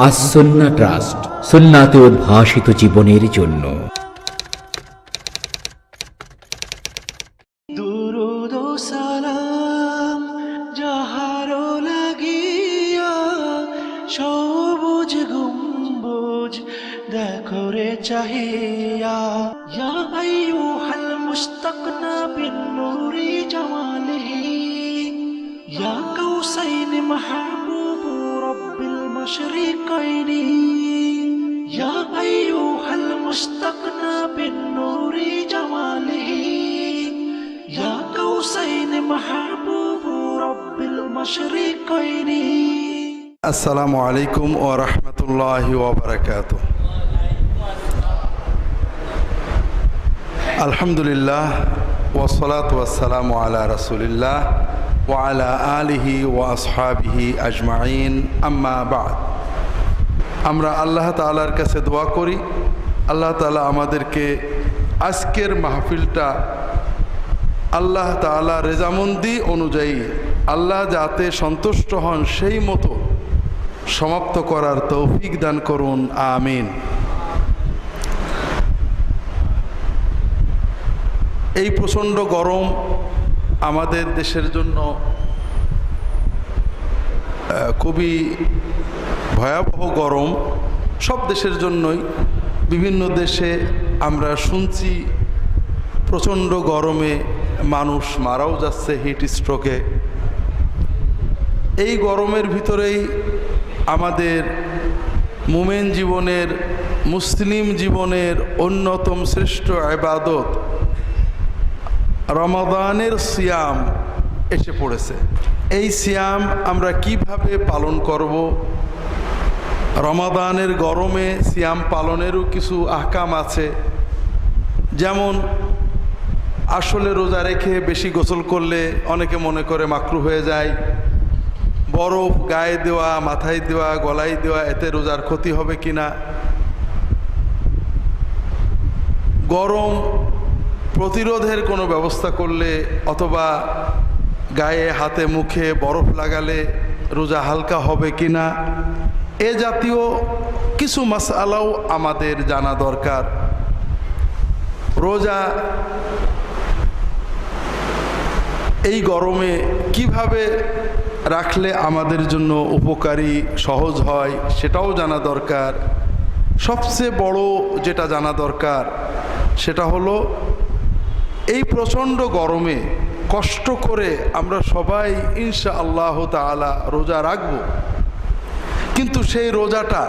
As Sunnah trust, সুন্নাতে উদ্ভাসিত জীবনের জন্য। দুরুদ ও সালাম যাহারো লাগিয়া, সবুজ গম্বুজ দেখো রে চাহিয়া। ইয়া আইয়ুহাল মুস্তাকনা বিন নূরি জামালিহি, ইয়া কাউসাইন মাহবুব রব্বিল মাশরিকাইনি। ইয়া আইয়ুহাল মুস্তাকনা বিন নূরি জামালিহি, ইয়া কাউসাইন মাহবুব রব্বিল মাশরিকাইনি। আসসালামু আলাইকুম ওয়া রাহমাতুল্লাহি ওয়া বারাকাতুহু। আলহামদুলিল্লাহ ওয়াসসালাতু ওয়াসসালামু আলা রাসূলিল্লাহ ওয়া আলা আলিহি ওয়া আসহাবিহি আজমাইন, আম্মা বা'দ। আমরা আল্লাহ তাআলার কাছে দোয়া করি, আল্লাহ তাআলা আমাদেরকে আজকের মাহফিলটা আল্লাহ তাআলা রেজামন্দি অনুযায়ী আল্লাহ যাতে সন্তুষ্ট হন সেই মতো সমাপ্ত করার তৌফিক দান করুন, আমিন। এই প্রচণ্ড গরম আমাদের দেশের জন্য খুবই ভয়াবহ গরম, সব দেশের জন্যই। বিভিন্ন দেশে আমরা শুনছি প্রচণ্ড গরমে মানুষ মারাও যাচ্ছে হিট স্ট্রোকে। এই গরমের ভিতরেই আমাদের মুমিন জীবনের, মুসলিম জীবনের অন্যতম শ্রেষ্ঠ ইবাদত রমাদানের সিয়াম এসে পড়েছে। এই সিয়াম আমরা কিভাবে পালন করব? রমাদানের গরমে সিয়াম পালনেরও কিছু আহকাম আছে। যেমন আসলে রোজা রেখে বেশি গোসল করলে অনেকে মনে করে মাকরুহ হয়ে যায়। বরফ গায়ে দেওয়া, মাথায় দেওয়া, গলায় দেওয়া, এতে রোজার ক্ষতি হবে কিনা। গরম প্রতিরোধের কোনো ব্যবস্থা করলে অথবা গায়ে হাতে মুখে বরফ লাগালে রোজা হালকা হবে কিনা, এ জাতীয় কিছু মাসআলাও আমাদের জানা দরকার। রোজা এই গরমে কিভাবে রাখলে আমাদের জন্য উপকারী, সহজ হয়, সেটাও জানা দরকার। সবচেয়ে বড় যেটা জানা দরকার সেটা হলো এই প্রচণ্ড গরমে কষ্ট করে আমরা সবাই ইনশাআল্লাহ তাআলা রোজা রাখব, কিন্তু সেই রোজাটা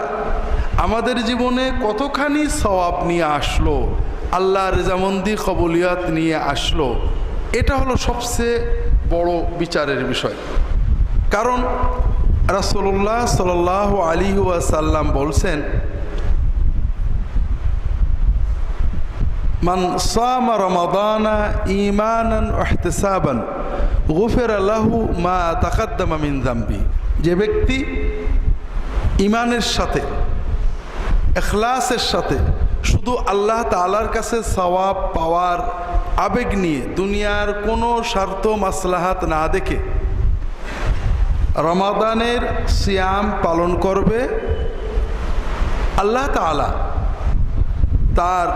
আমাদের জীবনে কতখানি সওয়াব নিয়ে আসলো, আল্লাহর রেজামন্দি কবুলিয়াত নিয়ে আসলো, এটা হলো সবচেয়ে বড় বিচারের বিষয়। কারণ রাসূলুল্লাহ সাল্লাল্লাহু আলাইহি ওয়াসাল্লাম বলছেন, মান সামা রমাদানা ঈমানান ওয়া ইহতিসাবান গুফিরা লাহু মা তাকাদ্দামা মিন যামবি। যে ব্যক্তি ঈমানের সাথে, ইখলাসের সাথে, শুধু আল্লাহ তাআলার কাছে সওয়াব পাওয়ার আবেগ নিয়ে, দুনিয়ার কোনো স্বার্থ মাসলাহাত না দেখে রমাদানের সিয়াম পালন করবে, আল্লাহ তাআলা তার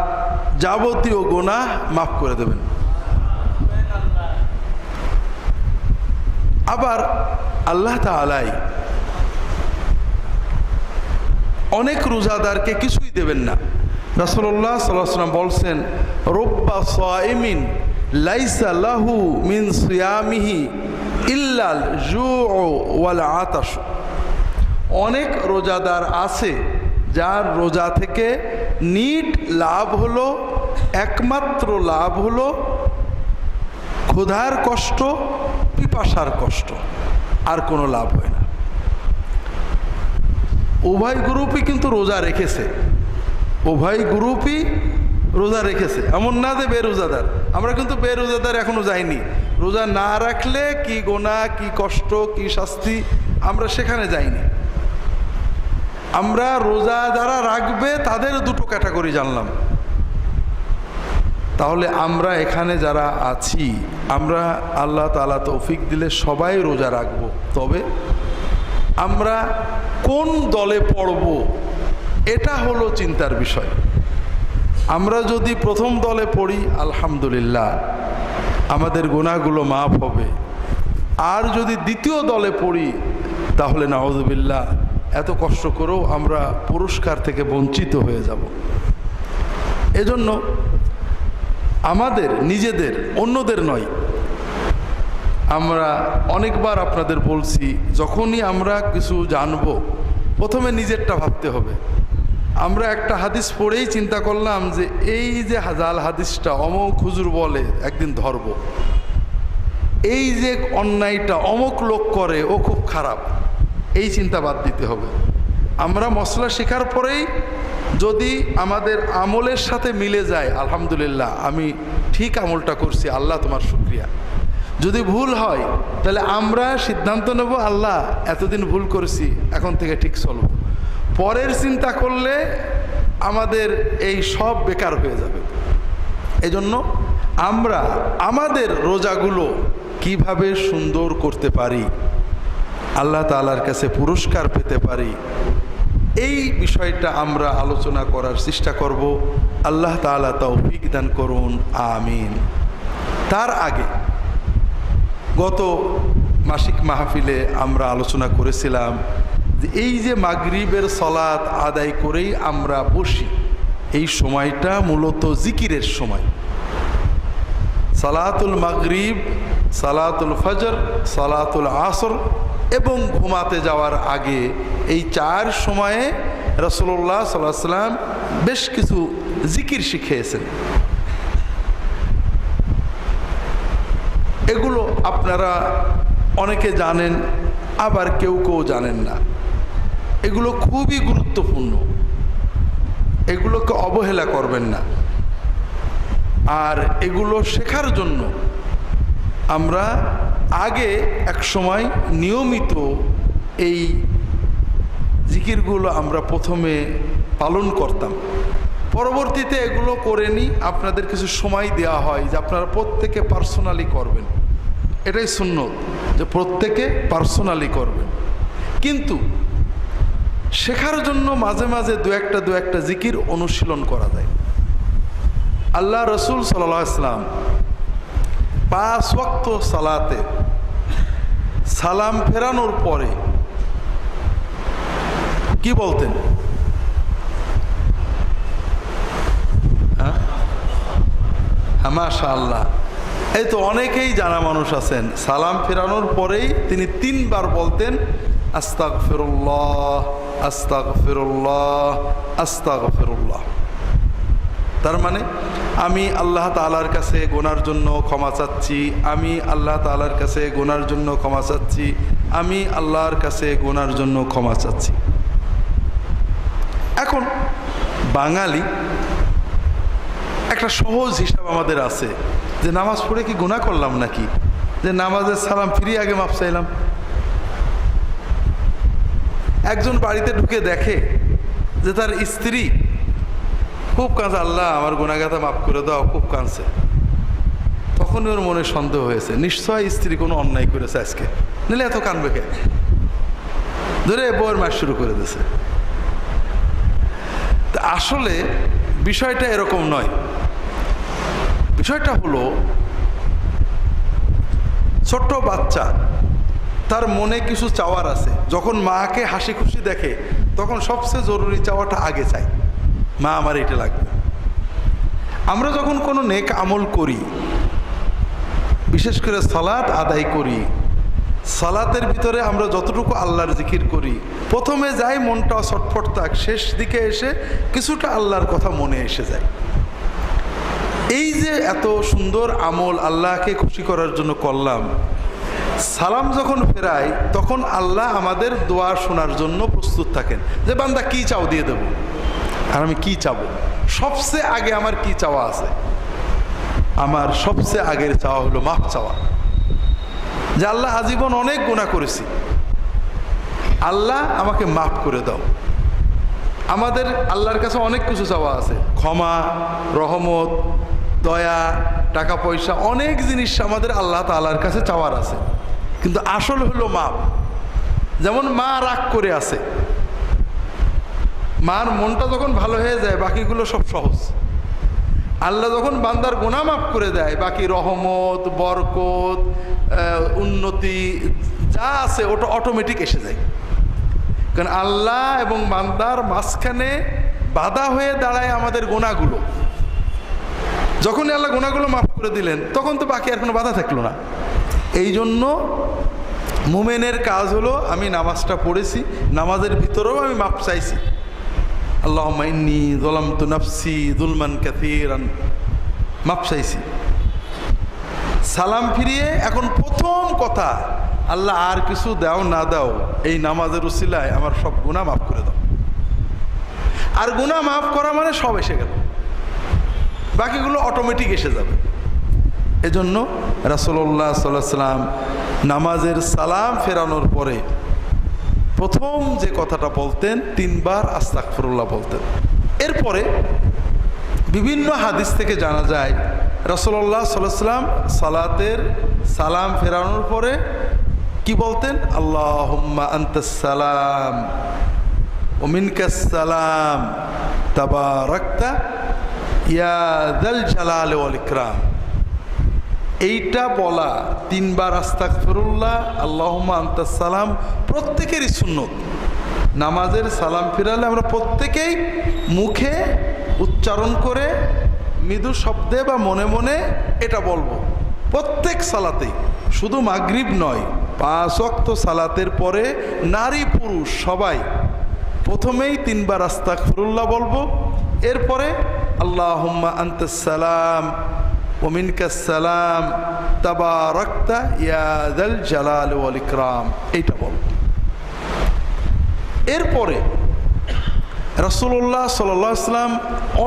যাবতীয় গুনাহ মাফ করে দেবেন। আবার আল্লাহ তাআলাই অনেক রোজাদারকে কিছুই দেবেন না। রাসূলুল্লাহ সাল্লাল্লাহু আলাইহি ওয়াসাল্লাম বলছেন, রুব্বা সাইমিন লাইসা লাহু মিন সিয়ামিহি ইল্লাল জুউ ওয়াল আতাশ। অনেক রোজাদার আছে যার রোজা থেকে নিট লাভ হলো, একমাত্র লাভ হলো ক্ষুধার কষ্ট, পিপাসার কষ্ট, আর কোনো লাভ হয় না। উভয় গ্রুপই কিন্তু রোজা রেখেছে, উভয় গ্রুপই রোজা রেখেছে। এমন না যে বেরোজাদার, আমরা কিন্তু বেরোজাদার এখনো যাইনি। রোজা না রাখলে কি গোনা, কি কষ্ট, কি শাস্তি, আমরা সেখানে যাইনি। আমরা রোজা যারা রাখবে তাদের দুটো ক্যাটাগরি জানলাম। তাহলে আমরা এখানে যারা আছি, আমরা আল্লাহ তাআলা তৌফিক দিলে সবাই রোজা রাখব। তবে আমরা কোন দলে পড়ব এটা হলো চিন্তার বিষয়। আমরা যদি প্রথম দলে পড়ি, আলহামদুলিল্লাহ, আমাদের গুনাহগুলো মাফ হবে। আর যদি দ্বিতীয় দলে পড়ি, তাহলে নাউযুবিল্লাহ, এত কষ্ট করেও আমরা পুরস্কার থেকে বঞ্চিত হয়ে যাব। এজন্য আমাদের নিজেদের, অন্যদের নয়, আমরা অনেকবার আপনাদের বলছি, যখনই আমরা কিছু জানবো প্রথমে নিজেরটা ভাবতে হবে। আমরা একটা হাদিস পড়েই চিন্তা করলাম যে এই যে জাল হাদিসটা অমুক হুজুর বলে একদিন ধরব, এই যে অন্যায়টা অমুক লোক করে ও খুব খারাপ, এই চিন্তা বাদ দিতে হবে। আমরা মশলা শেখার পরেই যদি আমাদের আমলের সাথে মিলে যায়, আলহামদুলিল্লাহ, আমি ঠিক আমলটা করছি, আল্লাহ তোমার শুকরিয়া। যদি ভুল হয় তাহলে আমরা সিদ্ধান্ত নেব, আল্লাহ এতদিন ভুল করেছি, এখন থেকে ঠিক চলব। পরের চিন্তা করলে আমাদের এই সব বেকার হয়ে যাবে। এজন্য আমরা আমাদের রোজাগুলো কিভাবে সুন্দর করতে পারি, আল্লাহ তাআলার কাছে পুরস্কার পেতে পারি, এই বিষয়টা আমরা আলোচনা করার চেষ্টা করব। আল্লাহ তাআলা তৌফিক দান করুন, আমিন। তার আগে গত মাসিক মাহফিলে আমরা আলোচনা করেছিলাম যে এই যে মাগরিবের সালাত আদায় করেই আমরা বসি, এই সময়টা মূলত জিকিরের সময়। সালাতুল মাগরিব, সালাতুল ফজর, সালাতুল আসর এবং ঘুমাতে যাওয়ার আগে এই 4 সময়ে রাসূলুল্লাহ সাল্লাল্লাহু আলাইহি ওয়াসাল্লাম বেশ কিছু জিকির শিখিয়েছেন। এগুলো আপনারা অনেকে জানেন, আবার কেউ কেউ জানেন না। এগুলো খুবই গুরুত্বপূর্ণ, এগুলোকে অবহেলা করবেন না। আর এগুলো শেখার জন্য আমরা আগে এক সময় নিয়মিত এই জিকিরগুলো আমরা প্রথমে পালন করতাম, পরবর্তীতে এগুলো করে নিই। আপনাদের কিছু সময় দেওয়া হয় যে আপনারা প্রত্যেকে পার্সোনালি করবেন, এটাই সুন্নত যে প্রত্যেকে পার্সোনালি করবেন। কিন্তু শেখার জন্য মাঝে মাঝে দু একটা জিকির অনুশীলন করা যায়। আল্লাহ রসুল সাল্লাল্লাহু আলাইহি ওয়াসাল্লাম 5 ওয়াক্ত সালাতে সালাম ফেরানোর পরে কি বলতেন? মাশাআল্লাহ, এই তো অনেকেই জানা মানুষ আছেন। সালাম ফেরানোর পরেই তিনি 3 বার বলতেন, আস্তাগফিরুল্লাহ, আস্তাগফিরুল্লাহ, আস্তাগফিরুল্লাহ। তার মানে আমি আল্লাহ তাআলার কাছে গুনার জন্য ক্ষমা চাচ্ছি, আমি আল্লাহ তাআলার কাছে গুনার জন্য ক্ষমা চাচ্ছি, আমি আল্লাহর কাছে গুনার জন্য ক্ষমা চাচ্ছি। এখন বাঙালি একটা সহজ হিসাব আমাদের আছে যে নামাজ পড়ে কি গুনাহ করলাম নাকি, যে নামাজের সালাম ফিরিয়ে আগে মাপ চাইলাম। একজন বাড়িতে ঢুকে দেখে যে তার স্ত্রী খুব কাঁদছে, আল্লাহ আমার গুনাহগাতা মাফ করে দাও, খুব কাঁদছে। তখন ওর মনে সন্দেহ হয়েছে, নিশ্চয় স্ত্রী কোনো অন্যায় করেছে আজকে, নিলে এত কাঁদবে কে, ধরে বউয়ের মাস শুরু করে দিয়েছে। তা আসলে বিষয়টা এরকম নয়। বিষয়টা হলো ছোট্ট বাচ্চা, তার মনে কিছু চাওয়ার আছে। যখন মাকে হাসি খুশি দেখে তখন সবচেয়ে জরুরি চাওয়াটা আগে চাই, মা আমার এটা লাগবে। আমরা যখন কোনো নেক আমল করি, বিশেষ করে সালাত আদায় করি, সালাতের ভিতরে আমরা যতটুকু আল্লাহর জিকির করি, প্রথমে যাই মনটা ছটফট থাক, শেষ দিকে এসে কিছুটা আল্লাহর কথা মনে এসে যায়। এই যে এত সুন্দর আমল আল্লাহকে খুশি করার জন্য করলাম, সালাম যখন ফেরাই তখন আল্লাহ আমাদের দোয়া শোনার জন্য প্রস্তুত থাকেন যে বান্দা কি চাও দিয়ে দেব। আর আমি কি চাবো? সবচেয়ে আগে আমার কি চাওয়া আছে? আমার সবচেয়ে আগের চাওয়া হলো মাফ চাওয়া, যে আল্লাহ আজীবন অনেক গুনাহ করেছি, আল্লাহ আমাকে মাফ করে দাও। আমাদের আল্লাহর কাছে অনেক কিছু চাওয়া আছে, ক্ষমা, রহমত, দয়া, টাকা পয়সা, অনেক জিনিস আমাদের আল্লাহ তাআলার কাছে চাওয়ার আছে, কিন্তু আসল হলো মাপ। যেমন মা রাগ করে আছে, মার মনটা যখন ভালো হয়ে যায় বাকিগুলো সব সহজ। আল্লাহ যখন বান্দার গুনাহ মাফ করে দেয় বাকি রহমত, বরকত, উন্নতি যা আছে ওটা অটোমেটিক এসে যায়। কারণ আল্লাহ এবং বান্দার মাঝখানে বাধা হয়ে দাঁড়ায় আমাদের গুনাহগুলো। যখনই আল্লাহ গুনাহগুলো মাফ করে দিলেন তখন তো বাকি আর কোনো বাধা থাকলো না। এই জন্য মুমিনের কাজ হলো, আমি নামাজটা পড়েছি, নামাজের ভিতরেও আমি মাপ চাইছি, আল্লাহুম্মা ইন্নী যালামতু নাফসি যুলমান কাসীরান, মাপ চাইছি। সালাম ফিরিয়ে এখন প্রথম কথা, আল্লাহ আর কিছু দাও না দাও, এই নামাজের উসিলায় আমার সব গুনাহ মাফ করে দাও। আর গুনাহ মাফ করা মানে সব এসে গেল, বাকিগুলো অটোমেটিক এসে যাবে। এজন্য রাসূলুল্লাহ সাল্লাল্লাহু আলাইহি ওয়াসাল্লাম নামাজের সালাম ফেরানোর পরে প্রথম যে কথাটা বলতেন 3 বার আস্তাগফিরুল্লাহ বলতেন। এরপরে বিভিন্ন হাদিস থেকে জানা যায় রাসূলুল্লাহ সাল্লাল্লাহু আলাইহি ওয়াসাল্লাম সালাতের সালাম ফেরানোর পরে কি বলতেন? আল্লাহুম্মা আনতাস সালাম ওয়া মিনকাস সালাম তাবারাকতা ইয়া যাল জালালি ওয়াল ইকরাম। এইটা বলা 3 বার আস্তাগফিরুল্লাহ, আল্লাহুম্মা আনতাস সালাম প্রত্যেকেরই সুন্নত। নামাজের সালাম ফিরালে আমরা প্রত্যেকেই মুখে উচ্চারণ করে মৃদু শব্দে বা মনে মনে এটা বলবো প্রত্যেক সালাতেই, শুধু মাগরিব নয়, 5 ওয়াক্ত সালাতের পরে নারী পুরুষ সবাই প্রথমেই 3 বার আস্তাগফিরুল্লাহ বলবো, এরপরে আল্লাহুম্মা আনতাস সালাম ওয়া মিনকাস সালাম তাবারাকতা ইয়া যাল জালালি ওয়াল ইকরাম, এইটা বলবো। এরপরে রাসূলুল্লাহ সাল্লাল্লাহু আলাইহি ওয়াসাল্লাম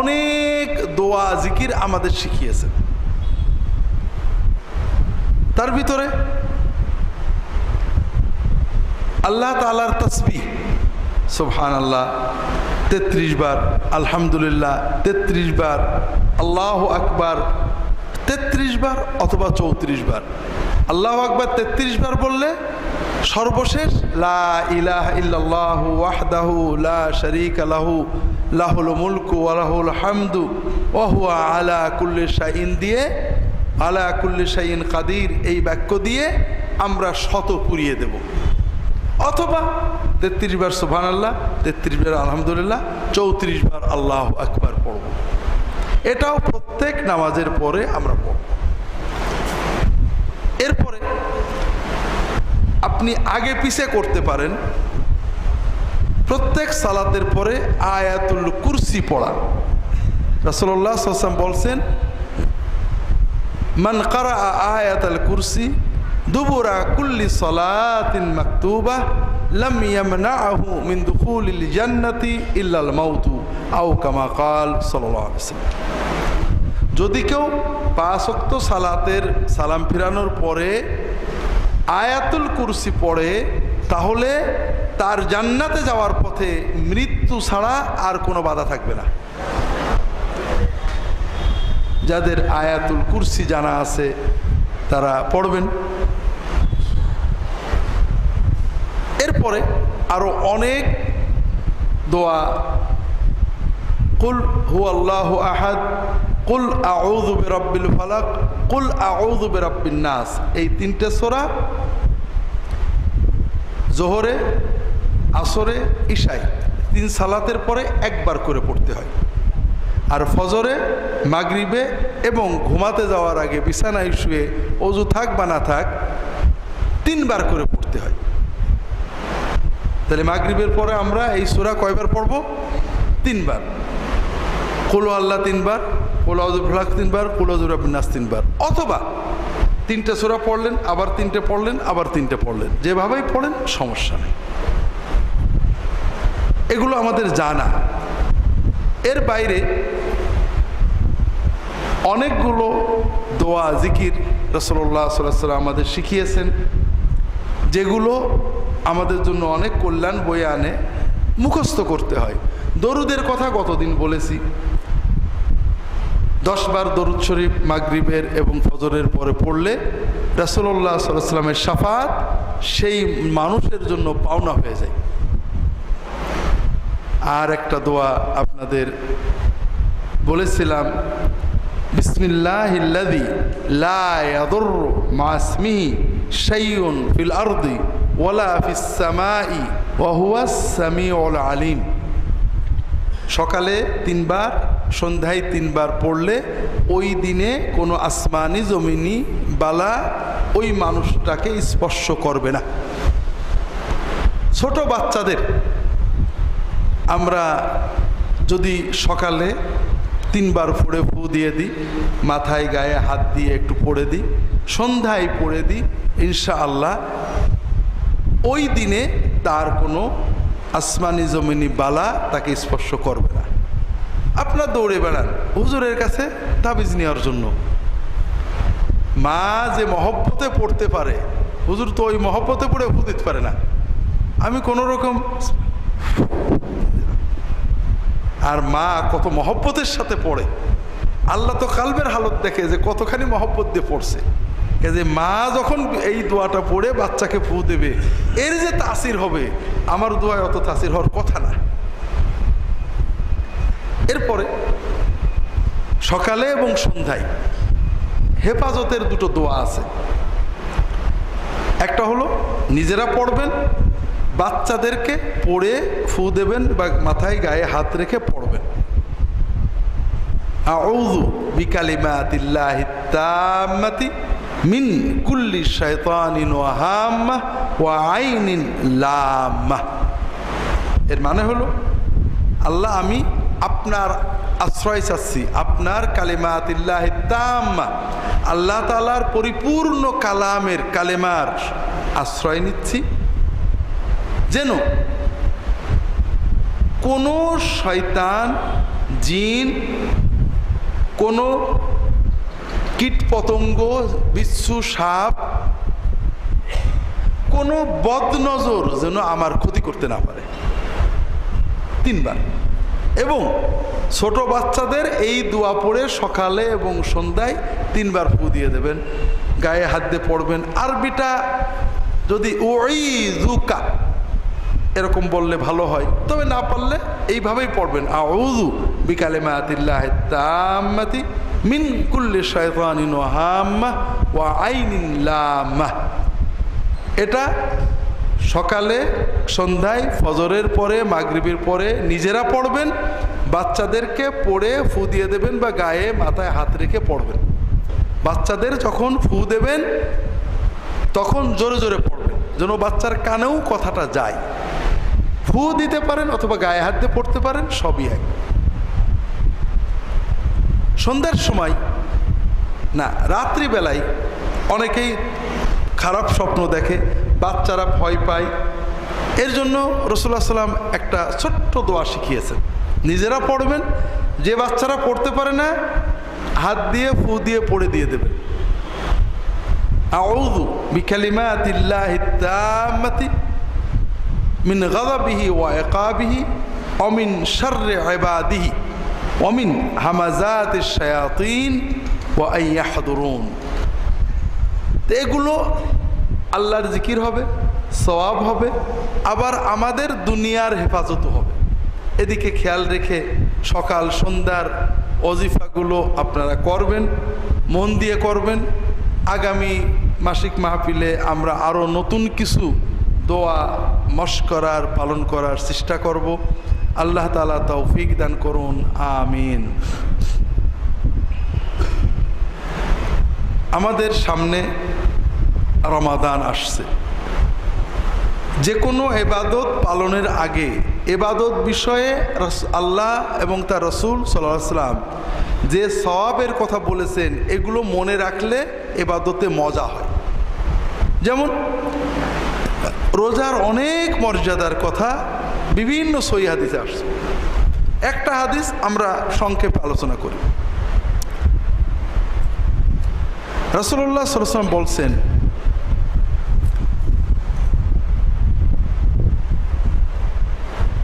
অনেক দোয়া জিকির আমাদের শিখিয়েছেন। তার ভিতরে আল্লাহ তাআলার তাসবিহ সুবহানাল্লাহ 33 বার, আলহামদুলিল্লাহ 33 বার, আল্লাহু আকবার 33 বার অথবা 34 বার। আল্লাহু আকবার 33 বার বললে সর্বশেষ লা ইলাহা ইল্লাল্লাহু ওয়াহদাহু লা শারীকা লাহু লাহুল মুলকু ওয়া লাহুল হামদু ওয়া হুয়া আলা কুল্লি শাইইন দিয়ে আলা কুল্লি শাইইন কাদির এই বাক্য দিয়ে আমরা 100 পুরিয়ে দেব, অথবা 33 বার সুবহানাল্লাহ, 33 বার আলহামদুলিল্লাহ, 34 বার আল্লাহু আকবার পড়ব। এটাও প্রত্যেক নামাজের পরে আমরা পড়ব। এরপরে আপনি আগে পিছে করতে পারেন। প্রত্যেক সালাতের পরে আয়াতুল কুরসি পড়া। রাসূলুল্লাহ সাল্লাল্লাহু আলাইহি ওয়াসাল্লাম বলছেন, মান ক্বারা আয়াতুল কুরসি দুবুরা কুল্লি সালাতিন মাকতুবা লাম ইয়ামনাহু মিন দুখুলিল জান্নাতি ইল্লাল মাউতু আও কামা ক্বাল সাল্লাল্লাহু আলাইহি ওয়াসাল্লাম। যদি কেউ 5 ওয়াক্ত সালাতের সালাম ফিরানোর পরে আয়াতুল কুরসি পড়ে তাহলে তার জান্নাতে যাওয়ার পথে মৃত্যু ছাড়া আর কোনো বাধা থাকবে না। যাদের আয়াতুল কুরসি জানা আছে তারা পড়বেন। এরপরে আরো অনেক দোয়া, কুল হুয়াল্লাহু আহাদ, কুল আউযু বিরাব্বিল ফালাক, কুল আউযু বিরাব্বিন নাস, এই 3টে সূরা জোহরে, আসরে, ইশায় 3 সালাতের পরে একবার করে পড়তে হয়। আর ফজরে, মাগরিবে এবং ঘুমাতে যাওয়ার আগে বিছানায় শুয়ে ওযু থাক বা না থাক 3 বার করে পড়তে হয়। তাহলে মাগরিবের পরে আমরা এই সূরা কয়বার পড়ব? 3 বার। কুল আল্লাহ 3 বার, কুল আউযু বিল ফালাক 3 বার, কুল আউযু বিরাব্বিন নাস 3 বার, অথবা 3টে সূরা পড়লেন, আবার 3টে পড়লেন, আবার 3টে পড়লেন, যেভাবেই পড়েন সমস্যা নেই। এগুলো আমাদের জানা। এর বাইরে অনেকগুলো দোয়া জিকির রাসূলুল্লাহ সাল্লাল্লাহু আলাইহি ওয়াসাল্লাম আমাদের শিখিয়েছেন, যেগুলো আমাদের জন্য অনেক কল্যাণ বয়ে আনে, মুখস্থ করতে হয়। দরুদের কথা গতদিন বলেছি। 10 বার দরুদ শরীফ মাগরিবের এবং ফজরের পরে পড়লে রাসূলুল্লাহ সাল্লাল্লাহু আলাইহি ওয়াসাল্লামের শাফাত সেই মানুষের জন্য পাওনা হয়ে যায়। আর একটা দোয়া আপনাদের বলেছিলাম, বিসমিল্লাহিল্লাযী লা ইয়াদুররু মা ইসমিহি শাইউন ফিল আরদি ওয়ালা ফিস সামাই ওয়া হুয়াস সামিউল আলিম। সকালে 3 বার, সন্ধ্যায় 3 বার পড়লে ওই দিনে কোনো আসমানি জমিনি বালা ওই মানুষটাকে স্পর্শ করবে না। ছোট বাচ্চাদের আমরা যদি সকালে 3 বার পড়ে ফু দিয়ে দিই, মাথায় গায়ে হাত দিয়ে একটু পড়ে দিই, সন্ধ্যায় পড়ে দিই, ইনশাআল্লাহ ওই দিনে তার কোনো আসমানি জমিনি বালা তাকে স্পর্শ করবে না। আপনার দৌড়ে বেড়ান হুজুরের কাছে তাবিজ নেওয়ার জন্য। মা যে মহব্বতে পড়তে পারে, হুজুর তো ওই মহব্বতে পড়ে ফু দিতে পারে না। আমি কোনো রকম, আর মা কত মহব্বতের সাথে পড়ে। আল্লাহ তো কালবের হালত দেখে যে কতখানি মহব্বত দিয়ে পড়ছে। যে মা যখন এই দোয়াটা পড়ে বাচ্চাকে ফু দেবে, এর যে তাসির হবে, আমার দোয়ায় অত তাসির হওয়ার কথা না। এরপরে সকালে এবং সন্ধ্যায় হেফাজতের 2টো দোয়া আছে। একটা হলো নিজেরা পড়বেন, বাচ্চাদেরকে পড়ে ফু দেবেন বা মাথায় গায়ে হাত রেখে পড়বেন। আউযু বিকালিমাতিল্লাহিত তাম্মাতি মিন কুল্লি শাইতানিন ওয়া হাম্মাহ ওয়া আইনিন লাম্মাহ। এর মানে হলো, আল্লাহ আমি আপনার আশ্রয় চাচ্ছি, আপনার কালিমাতিল্লাহিত তাম্মা, আল্লাহ তাআলার পরিপূর্ণ কালামের কালেমার আশ্রয় নিচ্ছি, যেন কোনো শয়তান, জিন, কোনো কীটপতঙ্গ, বিচ্ছু, সাপ, কোনো বদনজর যেন আমার ক্ষতি করতে না পারে। 3 বার। এবং ছোট বাচ্চাদের এই দোয়া পড়ে সকালে এবং সন্ধ্যায় 3 বার ফু দিয়ে দেবেন, গায়ে হাত দিয়ে পড়বেন। আরবিটা যদি উইযুকা এরকম বললে ভালো হয়, তবে না পারলে এইভাবেই পড়বেন, আউযু বিকালিমাতিল্লাহিত তাম্মাতি মিন কুল্লি শাইতানিন ওয়া হাম্মাহ ওয়া আইনিন লাম্মাহ। এটা সকালে, সন্ধ্যায়, ফজরের পরে, মাগরিবের পরে নিজেরা পড়বেন, বাচ্চাদেরকে পড়ে ফু দিয়ে দেবেন বা গায়ে মাথায় হাত রেখে পড়বেন। বাচ্চাদের যখন ফু দেবেন তখন জোরে জোরে পড়বেন, যেন বাচ্চার কানেও কথাটা যায়। ফু দিতে পারেন অথবা গায়ে হাত দিয়ে পড়তে পারেন, সবই এক। সন্ধ্যার সময় না, রাত্রিবেলায় অনেকেই খারাপ স্বপ্ন দেখে, বাচ্চারা ভয় পায়। এর জন্য রাসূলুল্লাহ সাল্লাল্লাহু আলাইহি ওয়াসাল্লাম একটা ছোট্ট দোয়া শিখিয়েছেন, নিজেরা পড়বেন। যে বাচ্চারা পড়তে পারে না, হাত দিয়ে ফু দিয়ে পড়ে দিয়ে দেবেন, আউযু বিকালিমাতিল্লাহিত তাম্মাতি মিন গাযাবিহি ওয়া ইকাবিহি ওয়া মিন শাররি ইবাদিহি ওয়া মিন হামাযাতিশ শায়াতিন ওয়া আন ইয়াহদুরুন। এগুলো আল্লাহর জিকির হবে, সওয়াব হবে, আবার আমাদের দুনিয়ার হেফাজতও হবে। এদিকে খেয়াল রেখে সকাল সন্ধ্যার ওজিফাগুলো আপনারা করবেন, মন দিয়ে করবেন। আগামী মাসিক মাহফিলে আমরা আরও নতুন কিছু দোয়া মশকরার পালন করার চেষ্টা করব। আল্লাহ তাআলা তৌফিক দান করুন, আমিন। আমাদের সামনে রমাদান আসছে। যে কোনো এবাদত পালনের আগে এবাদত বিষয়ে আল্লাহ এবং তার রাসূল সাল্লাল্লাহু আলাইহি ওয়াসাল্লাম যে সওয়াবের কথা বলেছেন, এগুলো মনে রাখলে এবাদতে মজা হয়। যেমন রোজার অনেক মর্যাদার কথা বিভিন্ন সহিহ হাদিসে আসছে। একটা হাদিস আমরা সংক্ষেপে আলোচনা করি। রাসূলুল্লাহ সাল্লাল্লাহু আলাইহি ওয়াসাল্লাম বলছেন,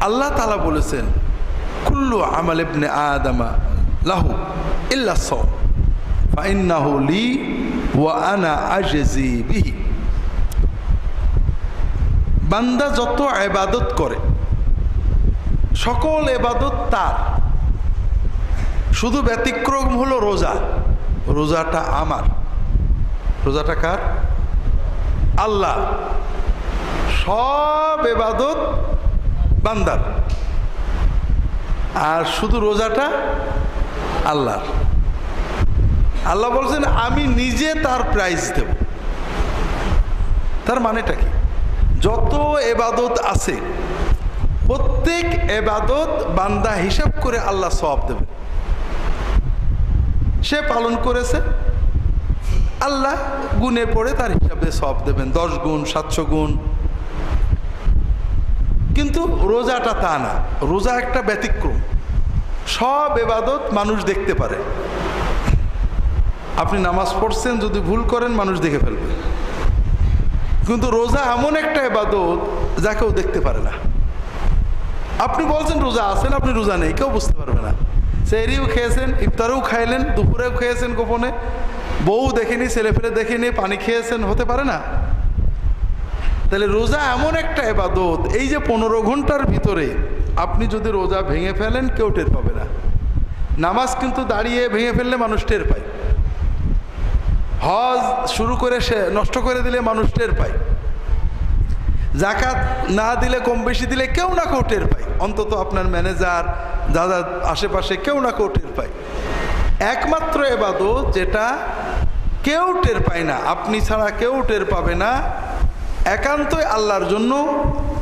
আল্লাহ তাআলা বলেছেন, কুল্লু আমাল ইবনে আদমা লাহু ইল্লা সাওম ফাইন্নাহু লি ওয়া আনা আজজি বিহি। বান্দা যত ইবাদত করে সকল ইবাদত তার, শুধু ব্যতিক্রম হলো রোজা। রোজাটা আমার। রোজাটা কার? আল্লাহ। সব ইবাদত বান্দার, আর শুধু রোজাটা আল্লাহর। আল্লাহ বলছেন আমি নিজে তার প্রাইজ দেব। তার মানেটা কি? যত ইবাদত আছে প্রত্যেক ইবাদত বান্দা হিসাব করে আল্লাহ সওয়াব দেবে। সে পালন করেছে, আল্লাহ গুণে পড়ে তার হিসাবে সওয়াব দেবেন, 10 গুণ 700 গুণ। কিন্তু রোজাটা তা না। রোজা একটা ব্যতিক্রম। সব ইবাদত মানুষ দেখতে পারে। আপনি নামাজ পড়ছেন, যদি ভুল করেন মানুষ দেখে ফেলবে। কিন্তু রোজা এমন একটা ইবাদত যা কেউ দেখতে পারে না। আপনি বলছেন রোজা আছেন, আপনি রোজা নেই, কেউ বুঝতে পারবে না। সেহরিও খেয়েছেন, ইফতারেও খাইলেন, দুপুরেও খেয়েছেন গোপনে, বউ দেখেনি, ছেলেপেলে দেখেনি, পানি খেয়েছেন, হতে পারে না। তাহলে রোজা এমন একটা ইবাদত, এই যে 15 ঘন্টার ভিতরে আপনি যদি রোজা ভেঙে ফেলেন কেউ টের পাবে না। নামাজ কিন্তু দাঁড়িয়ে ভেঙে ফেললে মানুষ টের পায়। হজ শুরু করে সে নষ্ট করে দিলে মানুষ টের পায়। যাকাত না দিলে, কম বেশি দিলে কেউ না কেউ টের পায়। অন্তত আপনার ম্যানেজার, দাদা, আশেপাশে কেউ না কেউ টের পায়। একমাত্র ইবাদত যেটা কেউ টের পায় না, আপনি ছাড়া কেউ টের পাবে না, একান্তই আল্লাহর জন্য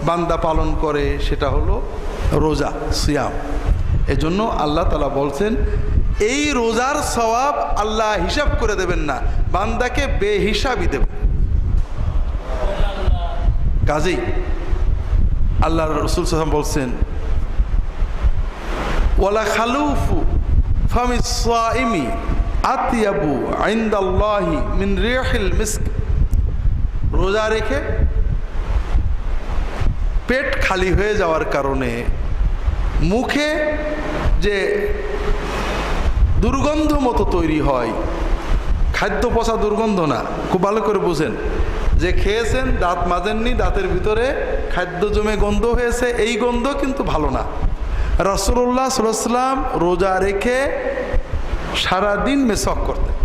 বান্দা পালন করে, সেটা হলো রোজা, সিয়াম। এজন্য আল্লাহ তাআলা বলছেন এই রোজার সওয়াব আল্লাহ হিসাব করে দেবেন না, বান্দাকে বেহিসাবি দেবেন। কাজেই আল্লাহ রাসূল সাল্লাল্লাহু আলাইহি ওয়াসাল্লাম বলছেন ওয়ালা খালুফু ফামিস সাইমি আতিয়াবু ইনদাল্লাহি মিন রিহিল মিস্ক। রোজা রেখে পেট খালি হয়ে যাওয়ার কারণে মুখে যে দুর্গন্ধ মতো তৈরি হয়, খাদ্য পচা দুর্গন্ধ না, খুব ভালো করে বুঝেন। যে খেয়েছেন, দাঁত মাজেননি, দাঁতের ভিতরে খাদ্য জমে গন্ধ হয়েছে, এই গন্ধ কিন্তু ভালো না। রাসূলুল্লাহ সাল্লাল্লাহু আলাইহি ওয়াসাল্লাম রোজা রেখে সারাদিন মেসওয়াক করতেন,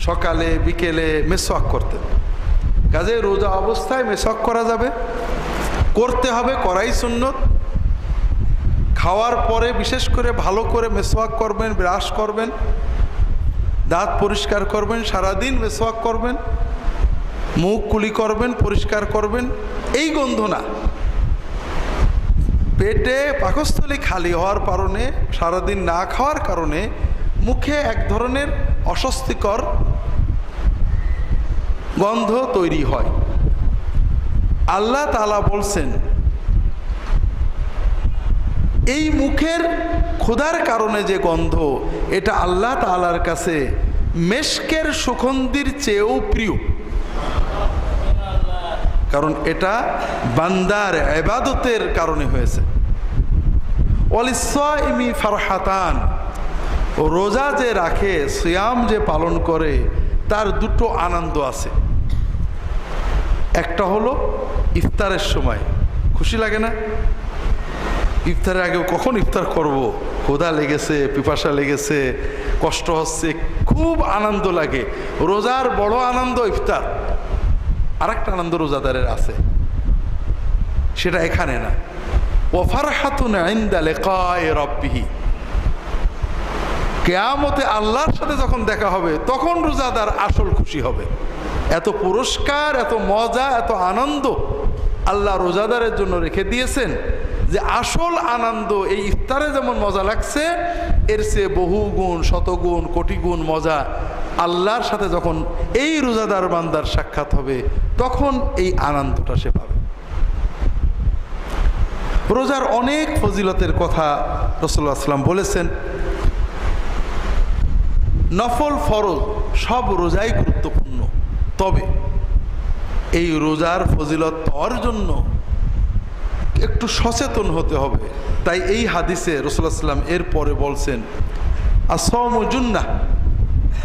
সকালে বিকেলে মেসওয়াক করতেন। কাজে রোজা অবস্থায় মেসওয়াক করা যাবে, করতে হবে, করাই সুন্নত। খাওয়ার পরে বিশেষ করে ভালো করে মেসওয়াক করবেন, ব্রাশ করবেন, দাঁত পরিষ্কার করবেন, সারাদিন মেসওয়াক করবেন, মুখ কুলি করবেন, পরিষ্কার করবেন। এই গন্ধ না, পেটে পাকস্থলী খালি হওয়ার কারণে, সারাদিন না খাওয়ার কারণে মুখে এক ধরনের অস্বস্তিকর গন্ধ তৈরি হয়। আল্লাহ তাআলা বলছেন এই মুখের ক্ষুধার কারণে যে গন্ধ, এটা আল্লাহ তাআলার কাছে মেশকের সুগন্ধির চেয়েও প্রিয়। কারণ এটা বান্দার ইবাদতের কারণে হয়েছে। ওয়ালিস-সাইমি ফারহাতান, রোজা যে রাখে, সিয়াম যে পালন করে, তার দুটো আনন্দ আছে। একটা হলো ইফতারের সময় খুশি লাগে না? ইফতারের আগে কখন ইফতার করব, ক্ষুধা লেগেছে, পিপাসা লেগেছে, কষ্ট হচ্ছে, খুব আনন্দ লাগে। রোজার বড় আনন্দ ইফতার। আরেকটা আনন্দ রোজাদারের আছে, সেটা এখানে না। ওয়া ফারহাতুন ইনদা লিকাই রাব্বিহি, কিয়ামতে আল্লাহর সাথে যখন দেখা হবে তখন রোজাদার আসল খুশি হবে। এত পুরস্কার, এত মজা, এত আনন্দ আল্লাহ রোজাদারের জন্য রেখে দিয়েছেন যে আসল আনন্দ এই ইফতারে যেমন মজা লাগছে, এর চেয়ে বহু গুণ, শতগুণ, কোটি গুণ মজা আল্লাহর সাথে যখন এই রোজাদার বান্দার সাক্ষাৎ হবে তখন এই আনন্দটা সে পাবে। রোজার অনেক ফজিলতের কথা রাসূলুল্লাহ সাল্লাল্লাহু আলাইহি ওয়াসাল্লাম বলেছেন। নফল ফরজ সব রোজাই গুরুত্বপূর্ণ, তবে এই রোজার ফজিলত পাওয়ার জন্য একটু সচেতন হতে হবে। তাই এই হাদিসে রাসূলুল্লাহ সাল্লাল্লাহু আলাইহি ওয়াসাল্লাম এর পরে বলছেন আসসাওমু জুন্নাহ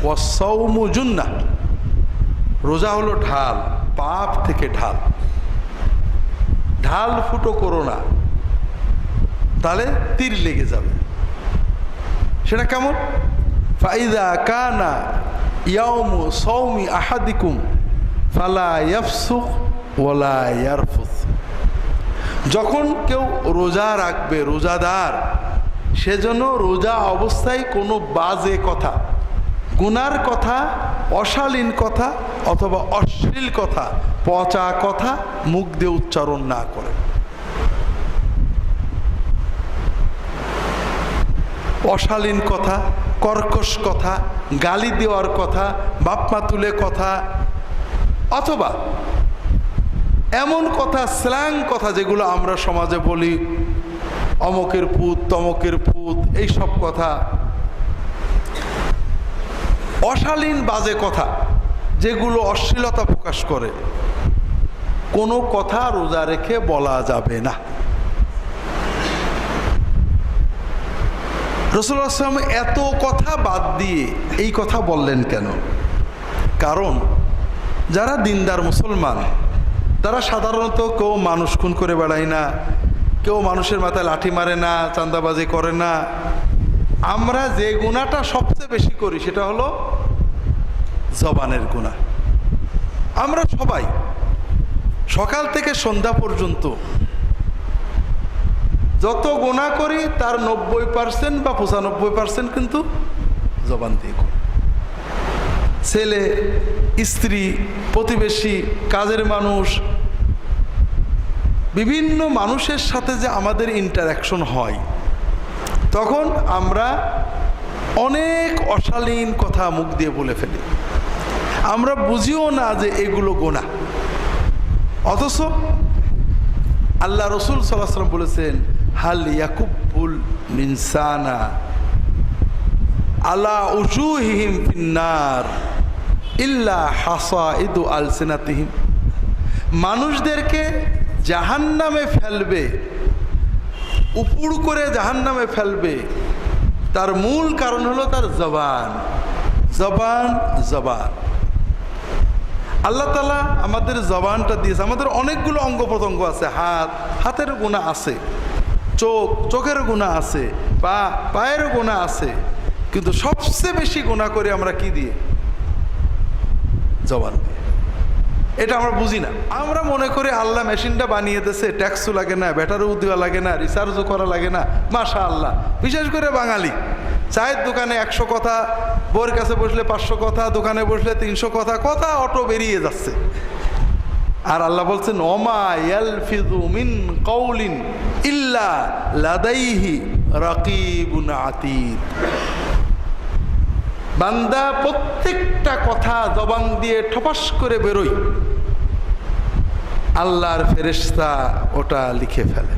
ওয়াস-সাওমু জুন্নাহ। রোজা হলো ঢাল, পাপ থেকে ঢাল। ঢাল ফুটো করো না, তাহলে তীর লেগে যাবে। সেটা কেমন? ফাইদা কানা ইয়াউমু সাওমি আহাদিকুম ফালা ইয়াফসুক ওয়ালা ইয়ারফুস। যখন কেউ রোজা রাখবে, রোজাদার, সেজন্য রোজা অবস্থায় কোনো বাজে কথা, গুনার কথা, অশালীন কথা অথবা অশ্লীল কথা, পচা কথা মুখ দিয়ে উচ্চারণ না করে। অশালীন কথা, কর্কশ কথা, গালি দেওয়ার কথা, বাপমা তুলে কথা, অথবা এমন কথা, স্ল্যাং কথা যেগুলো আমরা সমাজে বলি, অমকের পুত, তমকের পুত, এইসব কথা, অশালীন বাজে কথা যেগুলো অশ্লীলতা প্রকাশ করে, কোনো কথা রোজা রেখে বলা যাবে না। রাসূলুল্লাহ সাল্লাল্লাহু আলাইহি ওয়াসাল্লাম এত কথা বাদ দিয়ে এই কথা বললেন কেন? কারণ যারা দিনদার মুসলমান, তারা সাধারণত কেউ মানুষ খুন করে বেড়ায় না, কেউ মানুষের মাথায় লাঠি মারে না, চাঁদাবাজি করে না। আমরা যে গুনাহটা সবচেয়ে বেশি করি সেটা হলো জবানের গুনাহ। আমরা সবাই সকাল থেকে সন্ধ্যা পর্যন্ত যত গুনাহ করি তার 90% বা 95% কিন্তু জবান দিয়ে করি। ছেলে, স্ত্রী, প্রতিবেশী, কাজের মানুষ, বিভিন্ন মানুষের সাথে যে আমাদের ইন্টারাকশন হয়, তখন আমরা অনেক অশালীন কথা মুখ দিয়ে বলে ফেলি। আমরা বুঝিও না যে এগুলো গুনাহ, অথচ আল্লাহ রসুল সাল্লাল্লাহু আলাইহি ওয়াসাল্লাম বলেছেন, হাল ইয়াকুবুল ইনসানা আলা উজুহিহিম ফিন্নার ইল্লা হাসাইদু আলসিনাতিহিম। মানুষদেরকে জাহান্নামে ফেলবে, উপুড় করে জাহান্নামে ফেলবে, তার মূল কারণ হলো তার জবান। জবান জবান আল্লাহ তাআলা আমাদের জবানটা দিয়েছে। আমাদের অনেকগুলো অঙ্গ প্রত্যঙ্গ আছে, হাত, হাতের গুনাহ আছে, চোখ, চোখের গুনাহ আছে, পা, পায়ের গুনাহ আছে, কিন্তু সবচেয়ে বেশি গুনাহ করি আমরা কি দিয়ে? জবান দিয়ে। এটা আমরা বুঝি না। আমরা মনে করি আল্লাহ মেশিনটা বানিয়ে দিয়েছে, ট্যাক্সও লাগে না, ব্যাটারিও দেওয়া লাগে না, রিচার্জও করা লাগে না, মাশাআল্লাহ। বিশেষ করে বাঙালি, চায়ের দোকানে 100 কথা, বউয়ের কাছে বসলে 500 কথা, দোকানে বসলে 300 কথা, কথা অটো বেরিয়ে যাচ্ছে। আর আল্লাহ বলছেন, ওমা ইয়ালফিযু মিন কাউলিন ইল্লা লাদাইহি রাকিবুন আতীদ। বান্দা প্রত্যেকটা কথা জবান দিয়ে ঠপাস করে বেরোয়, আল্লাহর ফেরেশতা ওটা লিখে ফেলে,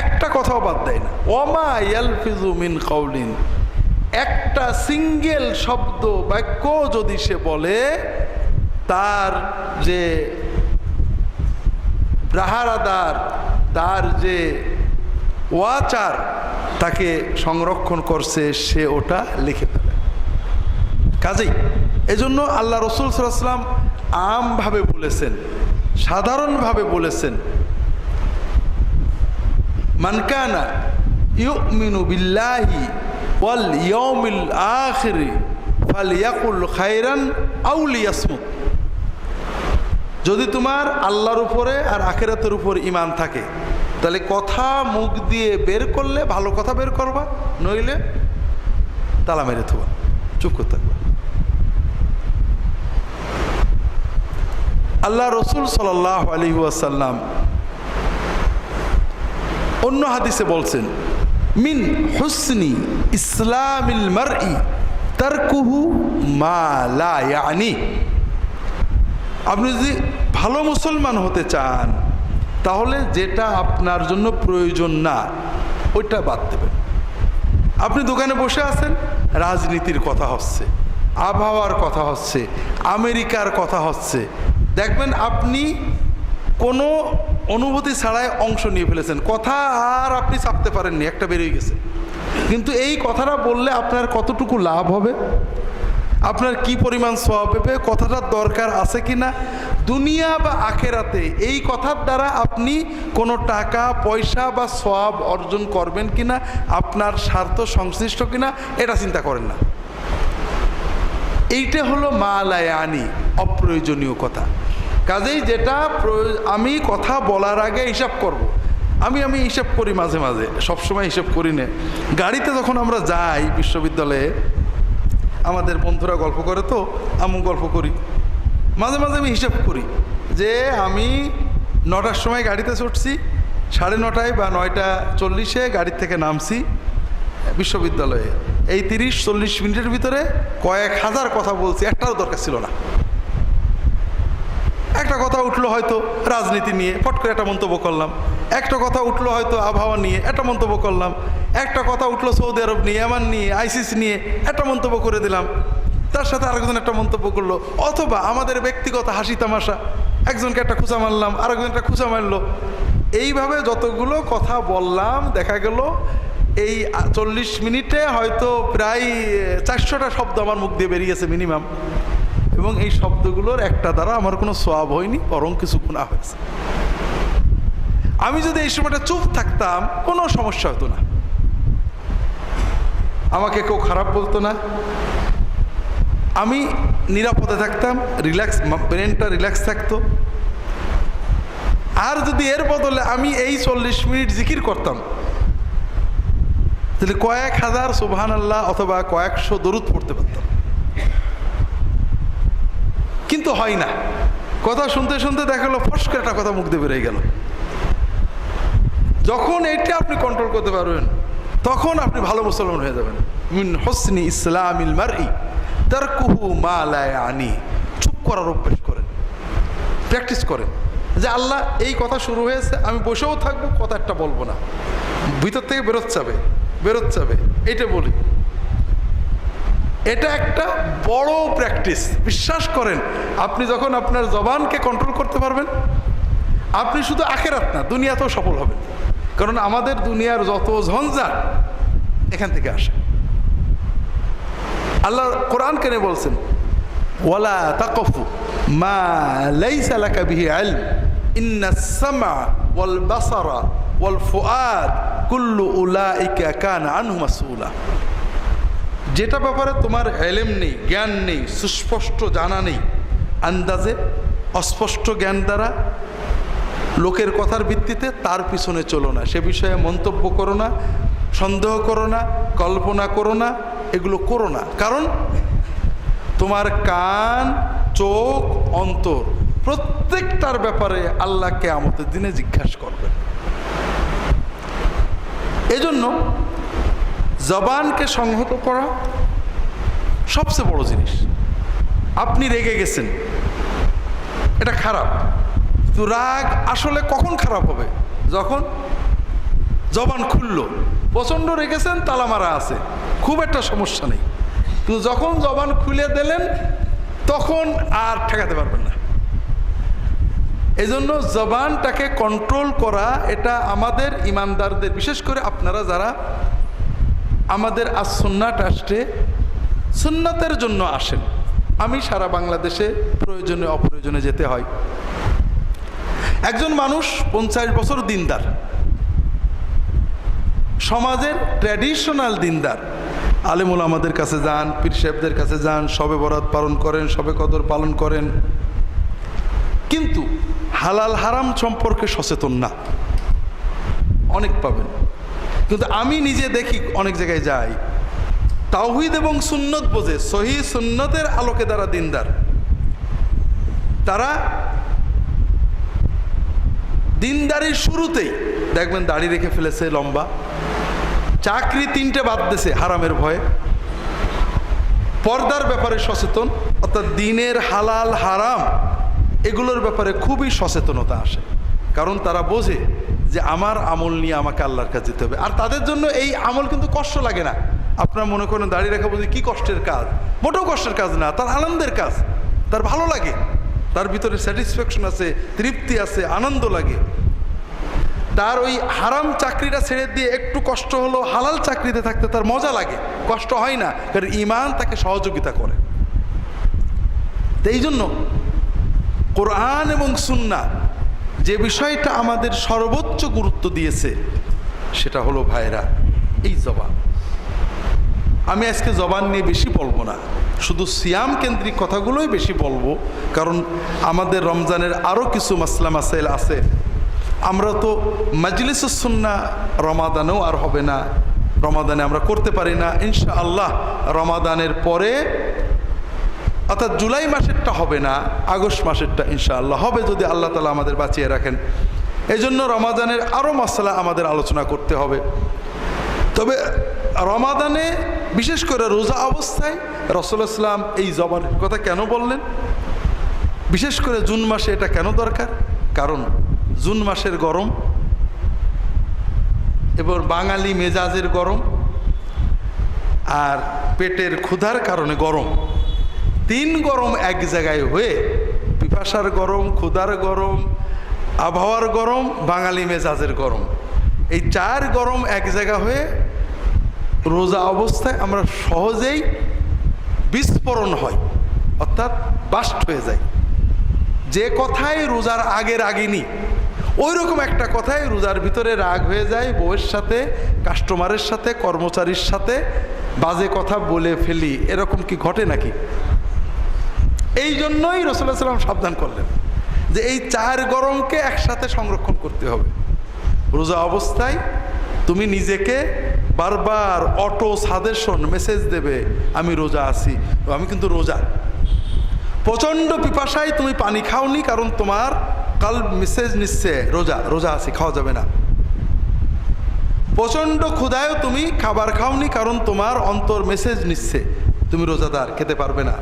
একটা কথাও বাদ দেয় না। ওমা ইয়ালফিযু মিন কাউলিন, একটা সিঙ্গেল শব্দ, বাক্য যদি সে বলে, তার যে রাহারাদার, তার যে ওয়াচার তাকে সংরক্ষণ করছে, সে ওটা লিখে ফেলে। কাজেই এজন্য আল্লাহ রসুল সাল্লাল্লাহু আলাইহি ওয়াসাল্লাম আমভাবে বলেছেন, সাধারণভাবে বলেছেন, মান কানা ইউমিনু বিল্লাহি ওয়াল ইয়াউমিল আখির ফালইয়াকুল খায়রান আও লিয়াসমুত। যদি তোমার আল্লাহর উপরে আর আখিরাতের উপর ঈমান থাকে, তাহলে কথা মুখ দিয়ে বের করলে ভালো কথা বের করবা, নইলে তালা মেরে থবা, চুপ করে থাকবা। আল্লাহ রসুল সাল্লাল্লাহু আলাইহি ওয়াসাল্লাম অন্য হাদিসে বলছেন, মিন হুসনি ইসলামিল মারই তারকুহু মা লা ইয়ানি। আপনি যদি ভালো মুসলমান হতে চান, তাহলে যেটা আপনার জন্য প্রয়োজন না ওইটা বাদ দেবেন। আপনি দোকানে বসে আছেন, রাজনীতির কথা হচ্ছে, আবহাওয়ার কথা হচ্ছে, আমেরিকার কথা হচ্ছে, দেখবেন আপনি কোনো অনুভূতি ছাড়াই অংশ নিয়ে ফেলেছেন, কথা আর আপনি চাপতে পারেননি, একটা বেরিয়ে গেছে। কিন্তু এই কথাটা বললে আপনার কতটুকু লাভ হবে, আপনার কি পরিমাণ সওয়াব পাবে, কথাটার দরকার আছে কি না, দুনিয়া বা আখেরাতে এই কথার দ্বারা আপনি কোনো টাকা পয়সা বা সওয়াব অর্জন করবেন কি না, আপনার স্বার্থ সংশ্লিষ্ট কি না, এটা চিন্তা করেন না। এইটা হলো মা লা ইয়ানি, অপ্রয়োজনীয় কথা। কাজেই যেটা আমি কথা বলার আগে হিসাব করব। আমি হিসাব করি মাঝে মাঝে, সবসময় হিসাব করি না। গাড়িতে যখন আমরা যাই বিশ্ববিদ্যালয়ে, আমাদের বন্ধুরা গল্প করে তো, আমি গল্প করি, মাঝে মাঝে আমি হিসাব করি যে আমি 9টার সময় গাড়িতে চড়ছি, 9:30 বা 9:40 গাড়ির থেকে নামছি বিশ্ববিদ্যালয়ে। এই 30-40 মিনিটের ভিতরে কয়েক হাজার কথা বলছি, একটাও দরকার ছিল না। একটা কথা উঠলো হয়তো রাজনীতি নিয়ে, ফট করে একটা মন্তব্য করলাম। একটা কথা উঠলো হয়তো আবহাওয়া নিয়ে, একটা মন্তব্য করলাম। একটা কথা উঠলো সৌদি আরব নিয়ে, ইয়ামান নিয়ে, আইসিস নিয়ে, একটা মন্তব্য করে দিলাম। তার সাথে আরেকজন একটা মন্তব্য করলো, অথবা আমাদের ব্যক্তিগত হাসি তামাশা, একজনকে একটা খুঁচা মারলাম, আরেকজন একটা খুঁচা মারলো। এইভাবে যতগুলো কথা বললাম, দেখা গেল এই 40 মিনিটে হয়তো প্রায় 400টা শব্দ আমার মুখ দিয়ে বেরিয়েছে মিনিমাম। এবং এই শব্দগুলোর একটা দ্বারা আমার কোনো সওয়াব হয়নি, বরং কিছু গুনাহ হয়েছে। আমি যদি এই সময়টা চুপ থাকতাম, কোনো সমস্যা হতো না, আমাকে কেউ খারাপ বলতো না, আমি নিরাপদে থাকতাম, রিল্যাক্স, ব্রেনটা রিল্যাক্স থাকতো। আর যদি এর বদলে আমি এই 40 মিনিট জিকির করতাম, তাহলে কয়েক হাজার সুবহানাল্লাহ অথবা কয়েকশো দরুদ পড়তে পারতাম। কিন্তু হয় না, কথা শুনতে শুনতে দেখা গেলো ফস করে একটা কথা মুখ দিয়ে বেরিয়ে গেল। যখন এইটা আপনি কন্ট্রোল করতে পারবেন, তখন আপনি ভালো মুসলমান হয়ে যাবেন। মিন হুসনি ইসলামিল মারই তারকুহু মা লা ইয়ানি। চুপ করার অভ্যাস করেন, প্র্যাকটিস করেন যে আল্লাহ এই কথা শুরু হয়েছে, আমি বসেও থাকবো, কথা একটা বলবো না, ভিতর থেকে বেরোচ্ছে এইটা বলি। এটা একটা বড় প্র্যাকটিস। বিশ্বাস করেন, আপনি যখন আপনার জবানকে কন্ট্রোল করতে পারবেন, আপনি শুধু আখেরাত না, দুনিয়াতেও সফল হবেন। কারণ আমাদের দুনিয়ার যত ঝঞ্ঝাট এখান থেকে আসে। আল্লাহ কোরআন কেন বলছেন, ওয়ালা তাকফু মা লাইসা লাকা বিহি ইলম ইন্নাস সামআ ওয়াল বাসারা ওয়াল ফুআদ কুল্লু উলাইকা কানা আনহু মাসউলা। যেটা ব্যাপারে তোমার ইলম নেই, জ্ঞান নেই, সুস্পষ্ট জানা নেই, আন্দাজে অস্পষ্ট জ্ঞান দ্বারা লোকের কথার ভিত্তিতে তার পিছনে চলো না, সে বিষয়ে মন্তব্য করো না, সন্দেহ করো না, কল্পনা করো না, এগুলো করো না। কারণ তোমার কান, চোখ, অন্তর প্রত্যেকটার ব্যাপারে আল্লাহ কিয়ামতের দিনে জিজ্ঞাসা করবেন। এজন্য জবানকে সংহত করা সবচেয়ে বড় জিনিস। আপনি রেগে গেছেন, এটা খারাপ, তো রাগ আসলে কখন খারাপ হবে? যখন জবান খুললো। প্রচণ্ড রেগেছেন, তালা মারা আছে, খুব একটা সমস্যা নেই, কিন্তু যখন জবান খুলে দিলেন তখন আর ঠেকাতে পারবেন না। এজন্য জবানটাকে কন্ট্রোল করা, এটা আমাদের ইমানদারদের, বিশেষ করে আপনারা যারা আমাদের আস-সুন্নাহ ট্রাস্টে সুন্নাতের জন্য আসেন। আমি সারা বাংলাদেশে প্রয়োজনে অপ্রয়োজনে যেতে হয়। একজন মানুষ 50 বছর দিনদার, সমাজের ট্র্যাডিশনাল দিনদার, আলেমুল আমাদের কাছে যান, পীর সাহেবদের কাছে যান, শবে বরাত পালন করেন, শবে কদর পালন করেন, কিন্তু হালাল হারাম সম্পর্কে সচেতন না। অনেক পাবেন, কিন্তু আমি নিজে দেখি অনেক জায়গায় যাই, তাওহীদ এবং সুন্নত বোঝে, সহি সুন্নতের আলোকে দ্বারা দিনদার, তারা দিনদারির শুরুতেই দেখবেন দাড়ি রেখে ফেলেছে লম্বা, চাকরি 3টে বাদ দিয়েছে হারামের ভয়ে, পর্দার ব্যাপারে সচেতন, অর্থাৎ দিনের হালাল হারাম এগুলোর ব্যাপারে খুবই সচেতনতা আসে। কারণ তারা বোঝে যে আমার আমল নিয়ে আমাকে আল্লাহর কাছে যেতে হবে। আর তাদের জন্য এই আমল কিন্তু কষ্ট লাগে না। আপনারা মনে করেন দাঁড়িয়ে রাখা বুঝি কী কষ্টের কাজ, মোটেও কষ্টের কাজ না, তার আনন্দের কাজ, তার ভালো লাগে, তার ভিতরে স্যাটিসফ্যাকশন আছে, তৃপ্তি আছে, আনন্দ লাগে। তার ওই হারাম চাকরিটা ছেড়ে দিয়ে একটু কষ্ট হলো হালাল চাকরিতে থাকতে তার মজা লাগে, কষ্ট হয় না, কারণ ঈমান তাকে সহযোগিতা করে। তো এই জন্য কোরআন এবং সুন্নাহ যে বিষয়টা আমাদের সর্বোচ্চ গুরুত্ব দিয়েছে সেটা হলো ভাইরা এই জবান। আমি আজকে জবান নিয়ে বেশি বলবো না, শুধু সিয়াম কেন্দ্রিক কথাগুলোই বেশি বলবো, কারণ আমাদের রমজানের আরও কিছু মাসলা মাসাইল আছে। আমরা তো মাজলিসুস সুন্নাহ রমাদানেও আর হবে না, রমাদানে আমরা করতে পারি না। ইনশাআল্লাহ রমাদানের পরে অর্থাৎ জুলাই মাসেরটা হবে না, আগস্ট মাসেরটা ইনশাআল্লাহ হবে যদি আল্লাহ তাআলা আমাদের বাঁচিয়ে রাখেন। এই জন্য রমাদানের আরও মাসলা আমাদের আলোচনা করতে হবে। তবে রমাদানে বিশেষ করে রোজা অবস্থায় রাসূলুল্লাহ সাল্লাল্লাহু আলাইহি ওয়াসাল্লাম এই জবানের কথা কেন বললেন, বিশেষ করে জুন মাসে এটা কেন দরকার? কারণ জুন মাসের গরম এবং বাঙালি মেজাজের গরম আর পেটের ক্ষুধার কারণে গরম, তিন গরম এক জায়গায় হয়ে, পিপাসার গরম, ক্ষুধার গরম, আবহাওয়ার গরম, বাঙালি মেজাজের গরম, এই চার গরম এক জায়গা হয়ে রোজা অবস্থায় আমরা সহজেই বিস্ফোরণ হয়, অর্থাৎ বাস্ট হয়ে যায়। যে কথায় রোজার আগে রাগিনি ওই রকম একটা কথায় রোজার ভিতরে রাগ হয়ে যায়, বউয়ের সাথে, কাস্টমারের সাথে, কর্মচারীর সাথে বাজে কথা বলে ফেলি, এরকম কি ঘটে নাকি? এই জন্যই রাসূলুল্লাহ সাল্লাল্লাহু আলাইহি ওয়াসাল্লাম সাবধান করলেন যে এই চার গরমকে একসাথে সংরক্ষণ করতে হবে। রোজা অবস্থায় তুমি নিজেকে বারবার অটো সাজেশন মেসেজ দেবে, আমি রোজা আছি, আমি কিন্তু রোজা। প্রচণ্ড পিপাসায় তুমি পানি খাওনি, কারণ তোমার কাল মেসেজ নিচ্ছে রোজা, রোজা আছি, খাওয়া যাবে না। প্রচণ্ড ক্ষুধায়ও তুমি খাবার খাওনি, কারণ তোমার অন্তর মেসেজ নিচ্ছে তুমি রোজাদার, খেতে পারবে না।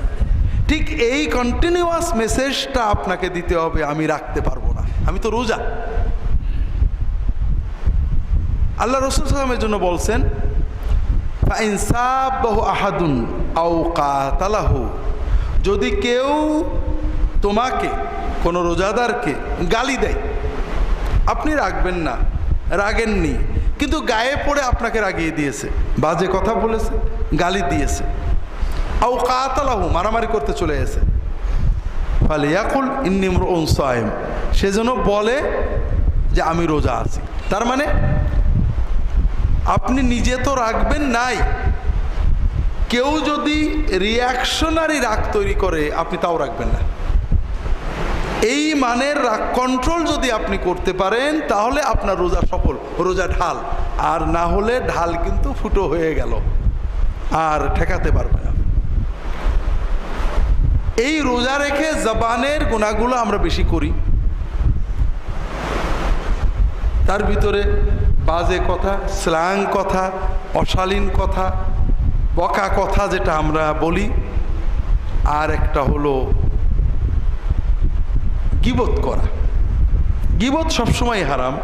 ঠিক এই কন্টিনিউয়াস মেসেজটা আপনাকে দিতে হবে, আমি রাখতে পারবো না, আমি তো রোজা। আল্লাহ রাসূল সাল্লাল্লাহু আলাইহি ওয়াসাল্লামের জন্য বলছেন, ফাইন সাবাহু আহাদুন আও কাতালাহু, যদি কেউ তোমাকে, কোনো রোজাদারকে গালি দেয়, আপনি রাখবেন না, রাগেননি, কিন্তু গায়ে পড়ে আপনাকে রাগিয়ে দিয়েছে, বাজে কথা বলেছে, গালি দিয়েছে, আও কাতালাহু, মারামারি করতে চলে এসে, ফালিয়াকুল ইন্নী ইমরুউন সায়েম, সেজন্য বলে যে আমি রোজা আছি। তার মানে আপনি নিজে তো রাখবেন নাই, কেউ যদি রিয়াকশনারি রাগ তৈরি করে আপনি তাও রাখবেন না। এই মানের রাগ কন্ট্রোল যদি আপনি করতে পারেন তাহলে আপনার রোজা সফল, রোজা ঢাল। আর না হলে ঢাল কিন্তু ফুটো হয়ে গেল, আর ঠেকাতে পারবে না। এই রোজা রেখে জবানের গুনাহগুলো আমরা বেশি করি, তার ভিতরে বাজে কথা, স্ল্যাং কথা, অশালীন কথা, বকা কথা যেটা আমরা বলি, আর একটা হলো গীবত করা। গীবত সবসময় হারাম,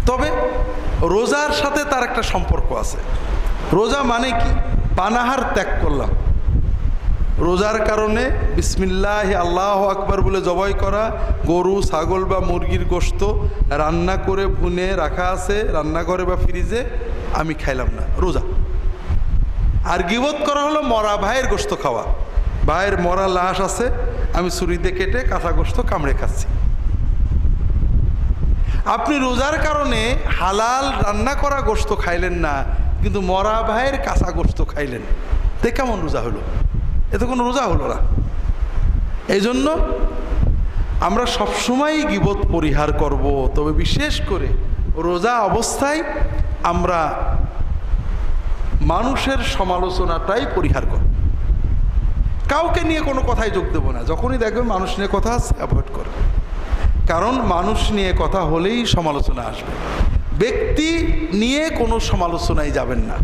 তবে রোজার সাথে তার একটা সম্পর্ক আছে। রোজা মানে কি? পানাহার ত্যাগ করলাম, রোজার কারণে বিসমিল্লাহ আল্লাহু আকবার বলে জবাই করা গরু, ছাগল বা মুরগির গোশত রান্না করে ভুনে রাখা আছে রান্নাঘরে বা ফ্রিজে, আমি খাইলাম না, রোজা। আর গীবত করা হলো মরা ভাইয়ের গোশত খাওয়া, ভাইয়ের মরা লাশ আছে, আমি ছুরিতে কেটে কাঁচা গোশত কামড়ে খাচ্ছি। আপনি রোজার কারণে হালাল রান্না করা গোশত খাইলেন না, কিন্তু মরা ভাইয়ের কাঁচা গোশত খাইলেন, তে কেমন রোজা হলো? এতে কোনো রোজা হলো না। এই জন্য আমরা সবসময় গীবত পরিহার করব, তবে বিশেষ করে রোজা অবস্থায় আমরা মানুষের সমালোচনাটাই পরিহার করব, কাউকে নিয়ে কোনো কথায় যোগ দেব না। যখনই দেখবেন মানুষ নিয়ে কথা আছে অ্যাভয়েড করবে, কারণ মানুষ নিয়ে কথা হলেই সমালোচনা আসবে, ব্যক্তি নিয়ে কোনো সমালোচনায় যাবেন না।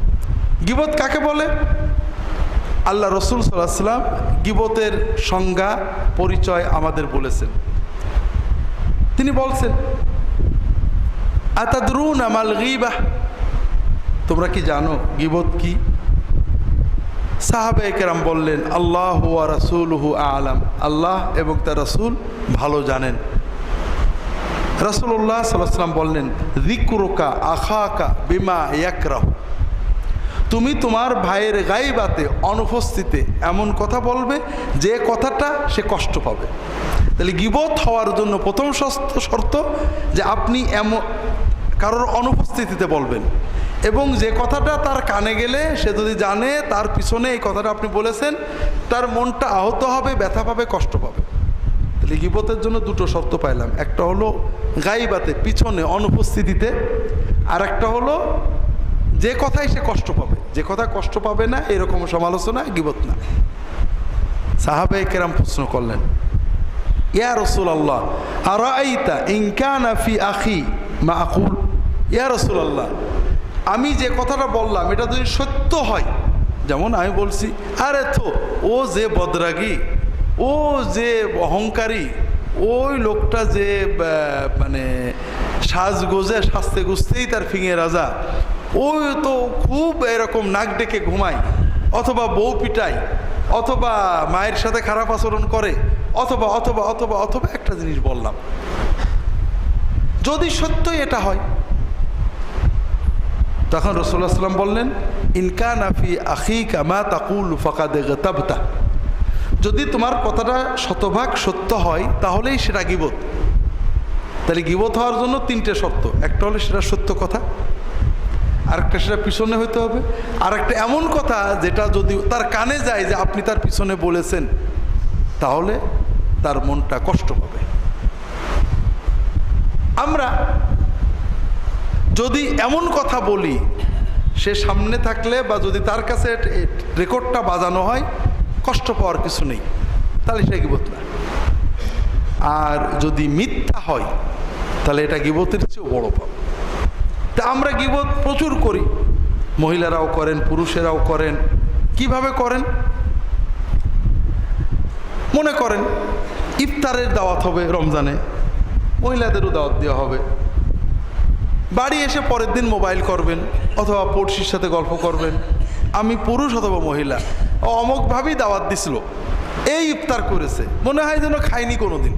গীবত কাকে বলে? আল্লাহ রসুল সাল্লাল্লাহু আলাইহি ওয়াসাল্লাম গীবতের সংজ্ঞা পরিচয় আমাদের বলেছেন। তিনি বলছেন, আতাদরুনা মাল গীবাহ, তোমরা কি জানো গীবত কি? সাহাবায়ে কেরাম বললেন, আল্লাহু ওয়া রাসূলুহু আ'লাম, আল্লাহ এবং তার রাসূল ভালো জানেন। রাসূলুল্লাহ সাল্লাল্লাহু আলাইহি ওয়াসাল্লাম বললেন, যিকরুকা আখাকা বিমা ইয়াকরাহু, তুমি তোমার ভাইয়ের গাইবাতে, অনুপস্থিতে এমন কথা বলবে যে কথাটা সে কষ্ট পাবে। তাহলে গীবত হওয়ার জন্য প্রথম শর্ত যে আপনি এমন কারোর অনুপস্থিতিতে বলবেন, এবং যে কথাটা তার কানে গেলে সে যদি জানে তার পিছনে এই কথাটা আপনি বলেছেন, তার মনটা আহত হবে, ব্যথা পাবে, কষ্ট পাবে। তাহলে গীবতের জন্য দুটো শর্ত পাইলাম, একটা হলো গাইবাতে, পিছনে, অনুপস্থিতিতে, আর একটা হলো যে কথায় সে কষ্ট পাবে। যে কথা কষ্ট পাবে না এরকম সমালোচনা গীবত না। সাহাবায়ে কেরাম প্রশ্ন করলেন, ইয়া রাসূলুল্লাহ আরাআইতা ইন কানা ফি আখি মা আকুল, ইয়া রাসূলুল্লাহ আমি যে কথাটা বললাম এটা যদি সত্য হয়, যেমন আমি বলছি আরে তো ও যে বদরাগী, ও যে অহংকারী, ওই লোকটা যে মানে সাজগোজে সাজতে গুজতেই তার ফিঙে রাজা, ওই তো খুব এরকম নাক ডেকে ঘুমায়, অথবা বউ পিটায়, অথবা মায়ের সাথে খারাপ আচরণ করে, অথবা অথবা অথবা অথবা একটা জিনিস বললাম, যদি সত্যই এটা হয়, তখন রাসূলুল্লাহ সাল্লাল্লাহু আলাইহি ওয়াসাল্লাম বললেন, ইন কানা ফি আখিকা মা তাকুলু ফাকাদ গাতাবতা, যদি তোমার কথাটা শতভাগ সত্য হয় তাহলেই সেটা গীবত। তাহলে গীবত হওয়ার জন্য তিনটে শর্ত, একটা হলে সেটা সত্য কথা, আরেকটা সেটা পিছনে হইতে হবে, আর একটা এমন কথা যেটা যদি তার কানে যায় যে আপনি তার পিছনে বলেছেন, তাহলে তার মনটা কষ্ট পাবে। আমরা যদি এমন কথা বলি সে সামনে থাকলে, বা যদি তার কাছে রেকর্ডটা বাজানো হয়, কষ্ট পাওয়ার কিছু নেই, তাহলে সেটা গীবত না। আর যদি মিথ্যা হয় তাহলে এটা গীবতের চেয়েও বড় পাপ। তা আমরা গীবত প্রচুর করি, মহিলারাও করেন, পুরুষেরাও করেন। কিভাবে করেন? মনে করেন ইফতারের দাওয়াত হবে রমজানে, মহিলাদেরও দাওয়াত দেওয়া হবে, বাড়ি এসে পরের দিন মোবাইল করবেন, অথবা পড়শির সাথে গল্প করবেন, আমি পুরুষ অথবা মহিলা, অমুকভাবেই দাওয়াত দিছিল, এই ইফতার করেছে, মনে হয় যেন খাইনি কোনো দিন।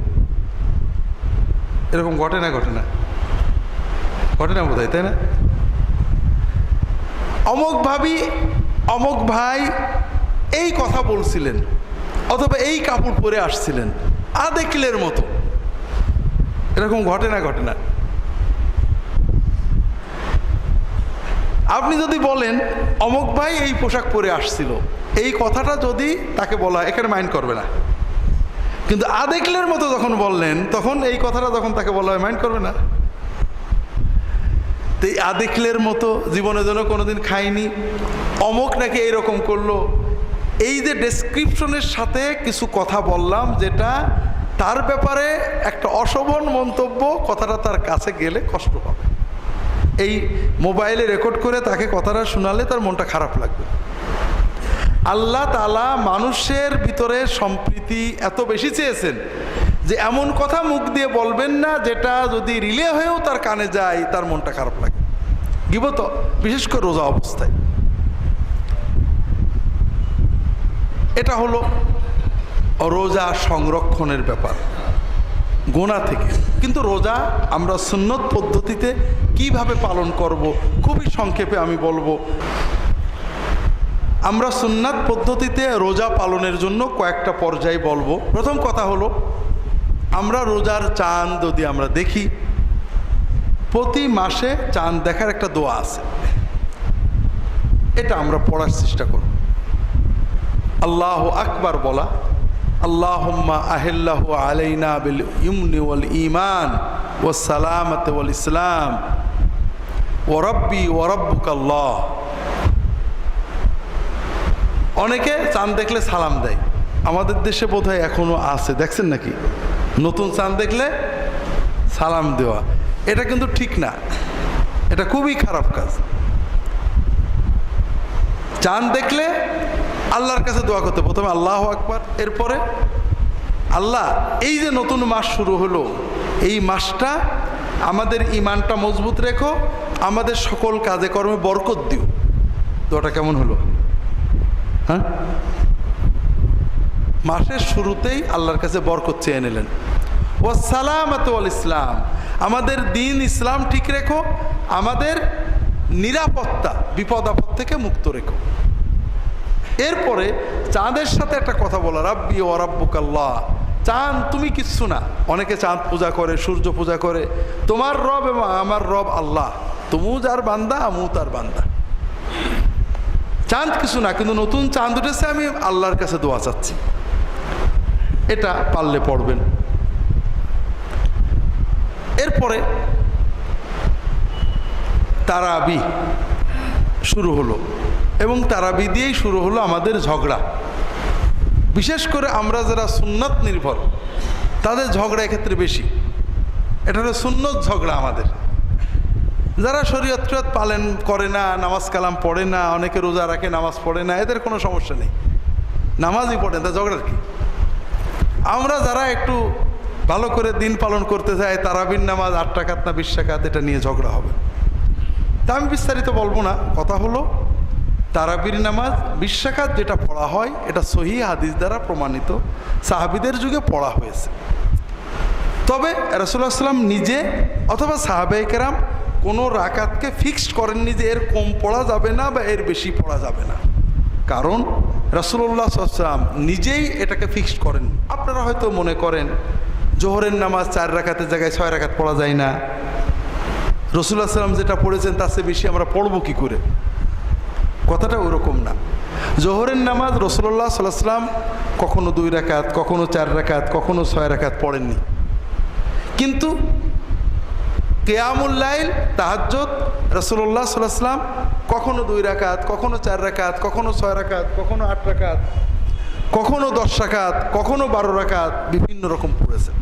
এরকম ঘটে না? ঘটে না? ঘটে না বোধ হয়, তাই না? অমুক ভাবি, অমুক ভাই এই কথা বলছিলেন, অথবা এই কাপড় পরে আসছিলেন, আদেকিলের মতো। এরকম ঘটে না? ঘটে না? আপনি যদি বলেন অমুক ভাই এই পোশাক পরে আসছিল, এই কথাটা যদি তাকে বলা হয়, এখানে মাইন্ড করবে না। কিন্তু আদেকিলের মতো যখন বললেন, তখন এই কথাটা যখন তাকে বলা হয়, মাইন্ড করবে না। তো এই আদেকিলের মতো, জীবনে যেন কোনোদিন খাইনি, অমুক নাকি এইরকম করলো, এই যে ডেসক্রিপশনের সাথে কিছু কথা বললাম যেটা তার ব্যাপারে একটা অশোভন মন্তব্য, কথাটা তার কাছে গেলে কষ্ট পাবে। এই মোবাইলে রেকর্ড করে তাকে কথাটা শোনালে তার মনটা খারাপ লাগবে। আল্লাহ তাআলা মানুষের ভিতরে সম্প্রীতি এত বেশি চেয়েছেন যে এমন কথা মুখ দিয়ে বলবেন না যেটা যদি রিলে হয়েও তার কানে যায় তার মনটা খারাপ লাগে। গীবত বিশেষ করে রোজা অবস্থায়, এটা হলো রোজা সংরক্ষণের ব্যাপার গুনাহ থেকে। কিন্তু রোজা আমরা সুন্নত পদ্ধতিতে কিভাবে পালন করব, খুবই সংক্ষেপে আমি বলবো। আমরা সুন্নাত পদ্ধতিতে রোজা পালনের জন্য কয়েকটা পর্যায় বলবো। প্রথম কথা হলো, আমরা রোজার চাঁদ যদি আমরা দেখি, প্রতি মাসে চাঁদ দেখার একটা দোয়া আছে, এটা আমরা পড়ার চেষ্টা করব। আল্লাহু আকবার বলা, আল্লাহুম্মা আহিল্লাহু আলাইনা বিল ইমনি ওয়াল ঈমান ওয়াস সালামাতি ওয়াল ইসলাম ওয়া রাব্বি ওয়া রাব্বুকাল্লাহ। অনেকে চাঁদ দেখলে সালাম দেয়, আমাদের দেশে বোধহয় এখনো আছে, দেখছেন নাকি? নতুন চাঁদ দেখলে সালাম দেওয়া, এটা কিন্তু ঠিক না, এটা খুবই খারাপ কাজ। চাঁদ দেখলে আল্লাহর কাছে দোয়া করতে, প্রথমে আল্লাহু আকবার, এরপরে আল্লাহ এই যে নতুন মাস শুরু হলো, এই মাসটা আমাদের ঈমানটা মজবুত রেখো, আমাদের সকল কাজে কর্মে বরকত দিও। দোয়াটা কেমন হলো? হ্যাঁ, মাসের শুরুতেই আল্লাহর কাছে বরকত চেয়ে নিলেন। ওয়াস সালামাতু ওয়াল ইসলাম, আমাদের দিন ইসলাম ঠিক রেখো, আমাদের নিরাপত্তা বিপদ আপদ থেকে মুক্ত রেখো। এরপরে চাঁদের সাথে একটা কথা বলা, রাব্বি ওয়া রাব্বুকাল্লাহ, চাঁদ তুমি কিচ্ছু না। অনেকে চাঁদ পূজা করে, সূর্য পূজা করে। তোমার রব এবং আমার রব আল্লাহ, তুমিও যার বান্দা আমিও তার বান্দা। চাঁদ কিছু না, কিন্তু নতুন চাঁদ উঠেছে, আমি আল্লাহর কাছে দোয়া চাচ্ছি। এটা পারলে পড়বেন। এরপরে তারাবি শুরু হলো, এবং তারাবি দিয়েই শুরু হলো আমাদের ঝগড়া। বিশেষ করে আমরা যারা সুন্নাত নির্ভর, তাদের ঝগড়া এক্ষেত্রে বেশি। এটা হলো সুন্নত ঝগড়া আমাদের। যারা শরীয়ত পালন করে না, নামাজ কালাম পড়ে না, অনেকে রোজা রাখে নামাজ পড়ে না, এদের কোনো সমস্যা নেই, নামাজই পড়ে না, ঝগড়ার কি। আমরা যারা একটু ভালো করে দিন পালন করতে চাই, তারাবির নামাজ 8 রাকাত না 20 রাকাত, এটা নিয়ে ঝগড়া হবে। তা আমি বিস্তারিত বলবো না। কথা হলো তারাবির নামাজ 20 রাকাত যেটা পড়া হয়, এটা সহিহ হাদিস দ্বারা প্রমাণিত, সাহাবীদের যুগে পড়া হয়েছে। তবে রাসূলুল্লাহ সাল্লাল্লাহু আলাইহি ওয়াসাল্লাম নিজে অথবা সাহাবায়ে কেরাম কোনো রাকাতকে ফিক্সড করেননি যে এর কম পড়া যাবে না বা এর বেশি পড়া যাবে না, কারণ রাসূলুল্লাহ সাল্লাল্লাহু আলাইহি ওয়াসাল্লাম নিজেই এটাকে ফিক্সড করেন। আপনারা হয়তো মনে করেন জোহরের নামাজ 4 রাকাতের জায়গায় 6 রাকাত পড়া যায় না, রাসূলুল্লাহ সাল্লাল্লাহু আলাইহি ওয়াসাল্লাম যেটা পড়েছেন তার চেয়ে বেশি আমরা পড়বো কী করে। কথাটা ওরকম না। জোহরের নামাজ রাসূলুল্লাহ সাল্লাল্লাহু আলাইহি ওয়াসাল্লাম কখনো 2 রাকাত, কখনো 4 রাকাত, কখনো 6 রাকাত পড়েননি। কিন্তু কিয়ামুল লাইল, তাহাজ্জুদ রাসূলুল্লাহ সাল্লাল্লাহু আলাইহি ওয়াসাল্লাম কখনো 2 রাকাত, কখনো 4 রাকাত, কখনো 6 রাকাত, কখনো 8 রাকাত, কখনো 10 রাকাত, কখনো 12 রাকাত, বিভিন্ন রকম পড়েছেন।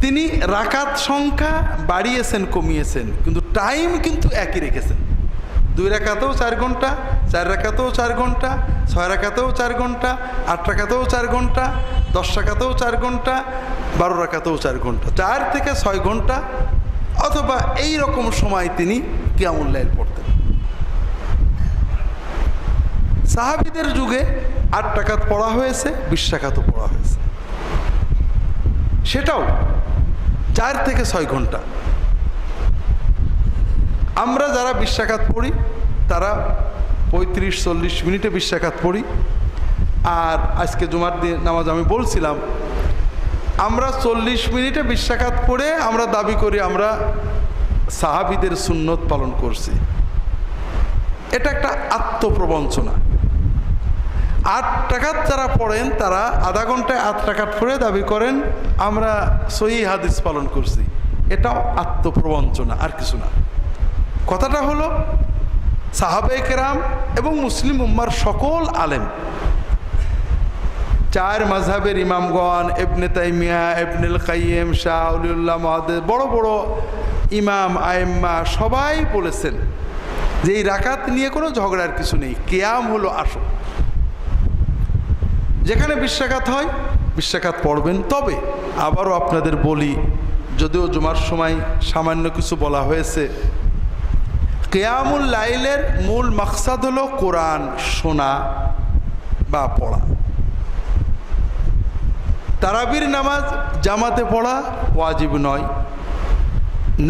তিনি রাকাত সংখ্যা বাড়িয়েছেন, কমিয়েছেন, কিন্তু টাইম কিন্তু একই রেখেছেন। 2 রাকাতেও 4 ঘন্টা, 4 রাকাতেও 4 ঘন্টা, 6 রাকাতেও 4 ঘন্টা, 8 রাকাতেও 4 ঘন্টা, 10 রাকাতেও 4 ঘন্টা, 12 রাকাতেও 4 ঘন্টা, 4 থেকে 6 ঘন্টা অথবা এই রকম সময় তিনি কিয়ামুল লাইল পড়তেন। সাহাবীদের যুগে 8 রাকাত পড়া হয়েছে, 20 রাকাতও পড়া হয়েছে, সেটাও 4 থেকে 6 ঘন্টা। আমরা যারা 20 রাকাত পড়ি তারা 35-40 মিনিটে 20 রাকাত পড়ি। আর আজকে জুমার দিন নামাজ আমি বলছিলাম, আমরা 40 মিনিটে 20 রাকাত পড়ে আমরা দাবি করি আমরা সাহাবীদের সুন্নত পালন করছি। এটা একটা আত্মপ্রবঞ্চনা। 8 রাকাত যারা পড়েন তারা আধা ঘন্টায় 8 রাকাত পড়ে দাবি করেন আমরা সহিহ হাদিস পালন করছি। এটাও আত্মপ্রবঞ্চনা, আর কিছু না। কথাটা হলো সাহাবায়ে কেরাম এবং মুসলিম উম্মার সকল আলেম, 4 মাযহাবের ইমামগণ, ইবনে তাইমিয়া, ইবনুল কাইয়িম, শাহ ওলিউল্লাহ মুহাদ্দিস, বড় বড় ইমাম আইম্মা সবাই বলেছেন যে এই রাকাত নিয়ে কোনো ঝগড়ার কিছু নেই, কিয়াম হলো আসল। যেখানে 20 রাকাত হয় 20 রাকাত পড়বেন। তবে আবারও আপনাদের বলি, যদিও জুমার সময় সামান্য কিছু বলা হয়েছে, কিয়ামুল লাইলের মূল মাকসাদ হলো কোরআন শোনা বা পড়া। তারাবির নামাজ জামাতে পড়া ওয়াজিব নয়,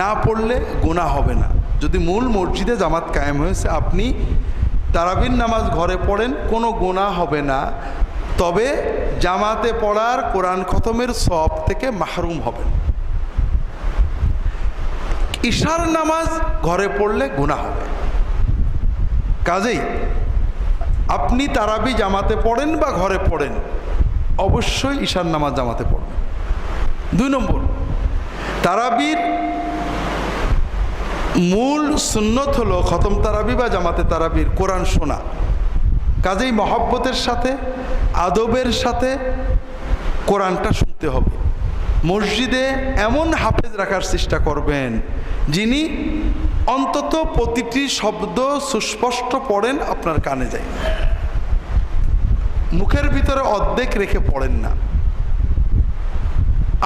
না পড়লে গুনাহ হবে না। যদি মূল মসজিদে জামাত কায়েম হয়েছে, আপনি তারাবির নামাজ ঘরে পড়েন, কোনো গুনাহ হবে না। তবে জামাতে পড়ার কোরআন খতমের সওয়াব থেকে মাহরুম হবেন। ইশার নামাজ ঘরে পড়লে গুনাহ হবে। কাজেই আপনি তারাবি জামাতে পড়েন বা ঘরে পড়েন, অবশ্যই ইশার নামাজ জামাতে পড়বেন। 2 নম্বর, তারাবির মূল সুন্নত হলো খতম তারাবি বা জামাতে তারাবির কোরআন শোনা। কাজেই মহব্বতের সাথে, আদবের সাথে কোরআনটা শুনতে হবে। মসজিদে এমন হাফেজ রাখার চেষ্টা করবেন যিনি অন্তত প্রতিটি শব্দ সুস্পষ্ট পড়েন, আপনার কানে যায়, মুখের ভিতরে অর্ধেক রেখে পড়েন না।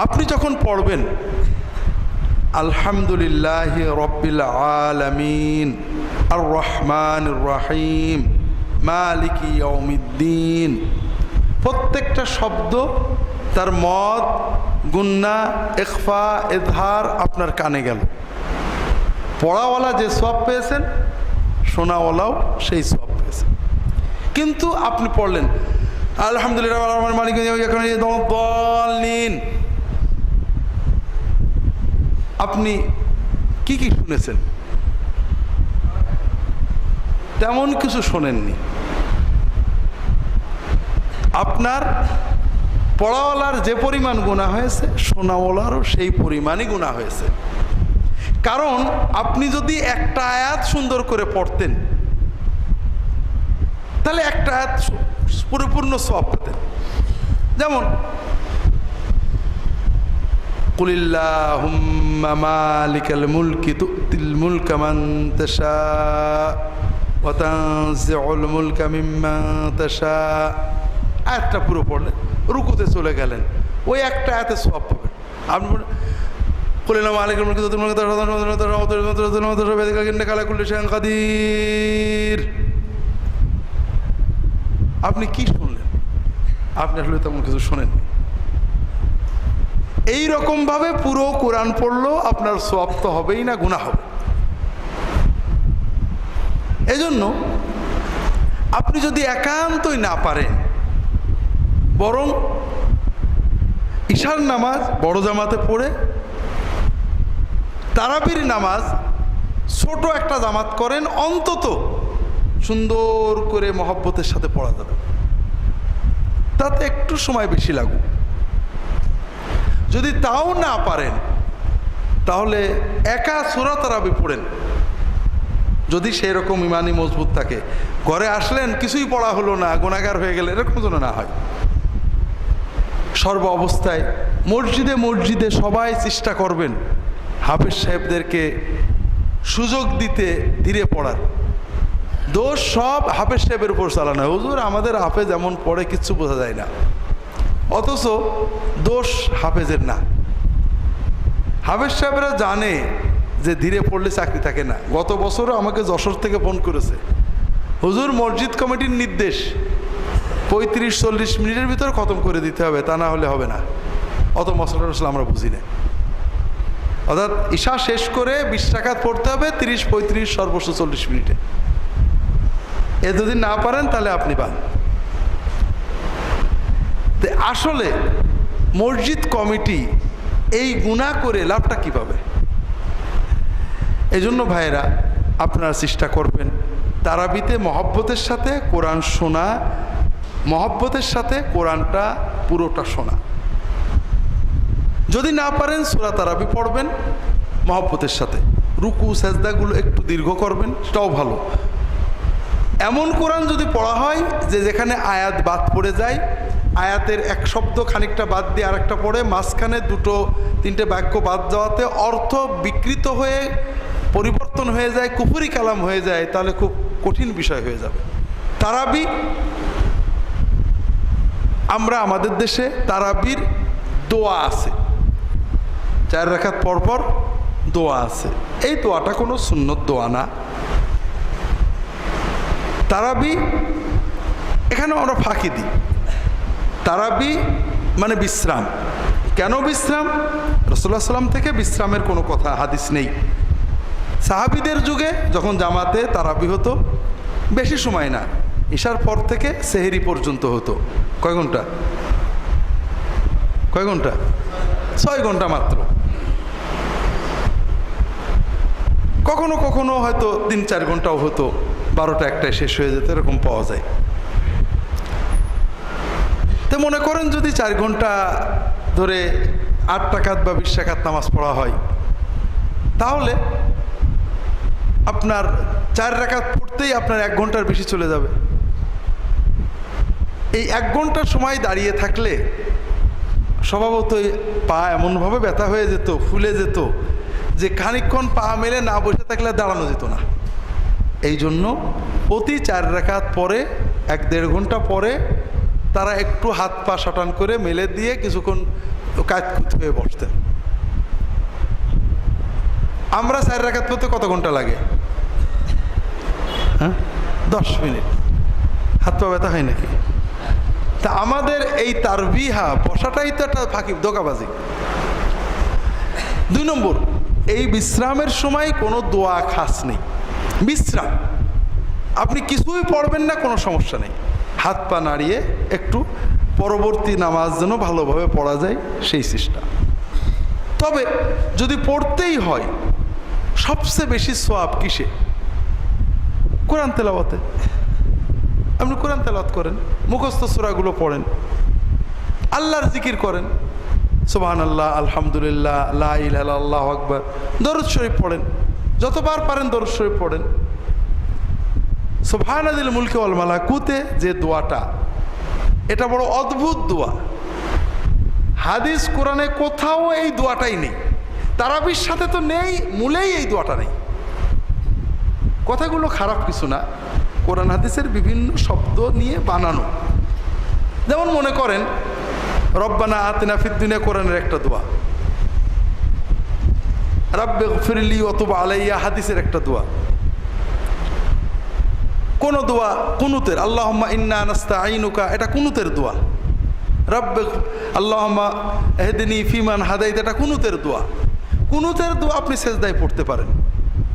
আপনি যখন পড়বেন আলহামদুলিল্লাহি রাব্বিল আলামিন আর রহমানির রহিম মালিকি ইয়াউমিদ্দিন, প্রত্যেকটা শব্দ তার মদ, গুন্না, ইখফা, ইজহার আপনার কানে গেল। পড়াওয়ালা যে সওয়াব পেয়েছেন, শোনাওয়ালাও সেই সওয়াব পেয়েছেন। কিন্তু আপনি পড়লেন আলহামদুলিল্লাহ মালিক আপনি কি কি শুনেছেন? তেমন কিছু শোনেননি। আপনার পড়াওয়ালার যে পরিমাণ গুনাহ হয়েছে, শোনাওয়ালারও সেই পরিমাণই গুনাহ হয়েছে। কারণ আপনি যদি একটা আয়াত সুন্দর করে পড়তেন, তাহলে একটা আয়াত পরিপূর্ণ সওয়াব পেতেন। যেমন কুলিল্লাহুম্মা মালিকাল মুলকি তুতিল মুলকা মান তাশা ওয়া তানজিউল মুলকা মিম্মান তাশা, আয়াতটা পুরো পড়লেন, রুকুতে চলে গেলেন, ওই একটা আয়াতে সওয়াব পাবেন। আপনি কুলিল্লাহু মালিকাল মুলকি তুতিল মুলকা কাদির। আপনি কি শুনলেন? আপনি আসলে তেমন কিছু শোনেননি। এইরকম ভাবে পুরো কোরআন পড়লেও আপনার সওয়াব তো হবেই না, গুনাহ হবে। এজন্য আপনি যদি একান্তই না পারেন, বরং ইশার নামাজ বড় জামাতে পড়ে তারাবির নামাজ ছোট একটা জামাত করেন, অন্তত সুন্দর করে মহব্বতের সাথে পড়া যাবে। তাতে একটু সময় বেশি লাগুক। যদি তাও না পারেন, তাহলে একা সূরা তারাবি পড়েন। যদি সেই রকম ইমানি মজবুত থাকে, ঘরে আসলেন কিছুই পড়া হলো না, গুনাহগার হয়ে গেলে, এরকম যেন না হয়। সর্ব অবস্থায় মসজিদে মসজিদে সবাই চেষ্টা করবেন হাফেজ সাহেবদেরকে সুযোগ দিতে ধীরে পড়ার। দোষ সব হাফেজ সাহেবের উপর চালানো। হুজুর আমাদের হাফেজ এমন পড়ে কিচ্ছু বোঝা যায় না, অথচ দোষ হাফেজের না। হাফেজ সাহেবরা জানে যে ধীরে পড়লে চাকরি থাকে না। গত বছরও আমাকে যশোর থেকে ফোন করেছে, হুজুর মসজিদ কমিটির নির্দেশ 35-40 মিনিটের ভিতর খতম করে দিতে হবে, তা না হলে হবে না। অত মশলা টসলা আমরা বুঝি না। অর্থাৎ ঈশা শেষ করে 20 রাকাত পড়তে হবে 30-35 সর্বোচ্চ 40 মিনিটে। এ যদি না পারেন তাহলে আপনি পান। আসলে মসজিদ কমিটি এই গুনাহ করে লাভটা কি পাবে? এই জন্য ভাইয়েরা আপনারা চেষ্টা করবেন তারাবিতে মহব্বতের সাথে কোরআন শোনা, মহব্বতের সাথে কোরআনটা পুরোটা শোনা। যদি না পারেন সূরা তারাবি পড়বেন মহব্বতের সাথে, রুকু সাজদাগুলো একটু দীর্ঘ করবেন, সেটাও ভালো। এমন কোরআন যদি পড়া হয় যে যেখানে আয়াত বাদ পড়ে যায়, আয়াতের এক শব্দ খানিকটা বাদ দিয়ে আরেকটা পড়ে, মাঝখানে 2-3টে বাক্য বাদ যাওয়াতে অর্থ বিকৃত হয়ে পরিবর্তন হয়ে যায়, কুফরি কালাম হয়ে যায়, তাহলে খুব কঠিন বিষয় হয়ে যাবে। তারাবি, আমরা আমাদের দেশে তারাবির দোয়া আছে, 4 রাকাত পরপর দোয়া আছে। এই দোয়াটা কোনো সুন্নত দোয়া না। তারাবি এখানে আমরা ফাঁকি দিই। তারাবি মানে বিশ্রাম। কেন বিশ্রাম? রাসূলুল্লাহ সাল্লাল্লাহু আলাইহি ওয়াসাল্লাম থেকে বিশ্রামের কোনো কথা হাদিস নেই। সাহাবীদের যুগে যখন জামাতে তারাবি হতো, বেশি সময় না, ঈশার পর থেকে সেহরি পর্যন্ত হতো। কয় ঘন্টা? 6 ঘন্টা মাত্র। কখনো কখনো হয়তো 3-4 ঘন্টাও হতো, 12টা-1টায় শেষ হয়ে যেত, এরকম পাওয়া যায়। তো মনে করেন যদি 4 ঘন্টা ধরে 8 রাকাত বা 20 রাকাত নামাজ পড়া হয়, তাহলে আপনার 4 রাকাত পড়তেই আপনার 1 ঘন্টার বেশি চলে যাবে। এই 1 ঘন্টার সময় দাঁড়িয়ে থাকলে স্বভাবতই পা এমনভাবে ব্যথা হয়ে যেত, ফুলে যেত, যে খানিকক্ষণ পা মেলে না বসে থাকলে দাঁড়ানো যেত না। এই জন্য প্রতি 4 রাকাত পরে 1-1.5 ঘন্টা পরে তারা একটু হাত পা শটান করে মেলে দিয়ে কিছুক্ষণ কাতকুত হয়ে বসতেন। আমরা 4 রাকাত পড়তে কত ঘন্টা লাগে? 10 মিনিট। হাত পা ব্যথা হয় নাকি? তা আমাদের এই তারবিহা বসাটাই তো একটা ফাঁকি, ধোঁকাবাজি। 2 নম্বর, এই বিশ্রামের সময় কোনো দোয়া খাস নেই। বিশ্রাম, আপনি কিছুই পড়বেন না, কোনো সমস্যা নেই, হাত পা নাড়িয়ে একটু পরবর্তী নামাজ যেন ভালোভাবে পড়া যায় সেই চেষ্টা। তবে যদি পড়তেই হয়, সবচেয়ে বেশি সওয়াব কিসে? কোরআন তেলাওয়াতে। আপনি কোরআন তেলাওয়াত করেন, মুখস্থ সূরাগুলো পড়েন, আল্লাহর জিকির করেন, সুবহানাল্লাহ, আলহামদুলিল্লাহ, লা ইলাহা ইল্লাল্লাহ, আল্লাহু আকবার, দরুদ শরীফ পড়েন, যতবার পারেন দরুদ শরীফ পড়েন। সুবহানাল মুলকি ওয়াল মালাকুতে যে দোয়াটা, এটা বড় অদ্ভুত দোয়া। হাদিস কোরআনে কোথাও এই দোয়াটাই নেই, তারাবির সাথে তো নেই, মূলেই এই দোয়াটা নেই। কথাগুলো খারাপ কিছু না, কোরআন হাদিসের বিভিন্ন শব্দ নিয়ে বানানো। যেমন মনে করেন রব্বানা আতিনা ফিদ দুনিয়া, কোরআনের একটা দোয়া। রাব্বি গফিরলি ওয়া তুব আলাইয়া, হাদিসের একটা দোয়া। কোন দোয়া কুনুতের, আল্লাহুম্মা ইন্না নাস্তাঈনুকা, এটা কুনুতের দোয়া। রাব্বি আল্লাহুম্মা ইহদিনি ফিমান হাদাইত, এটা কুনুতের দোয়া। কুনুতের দোয়া আপনি সেজদায় পড়তে পারেন,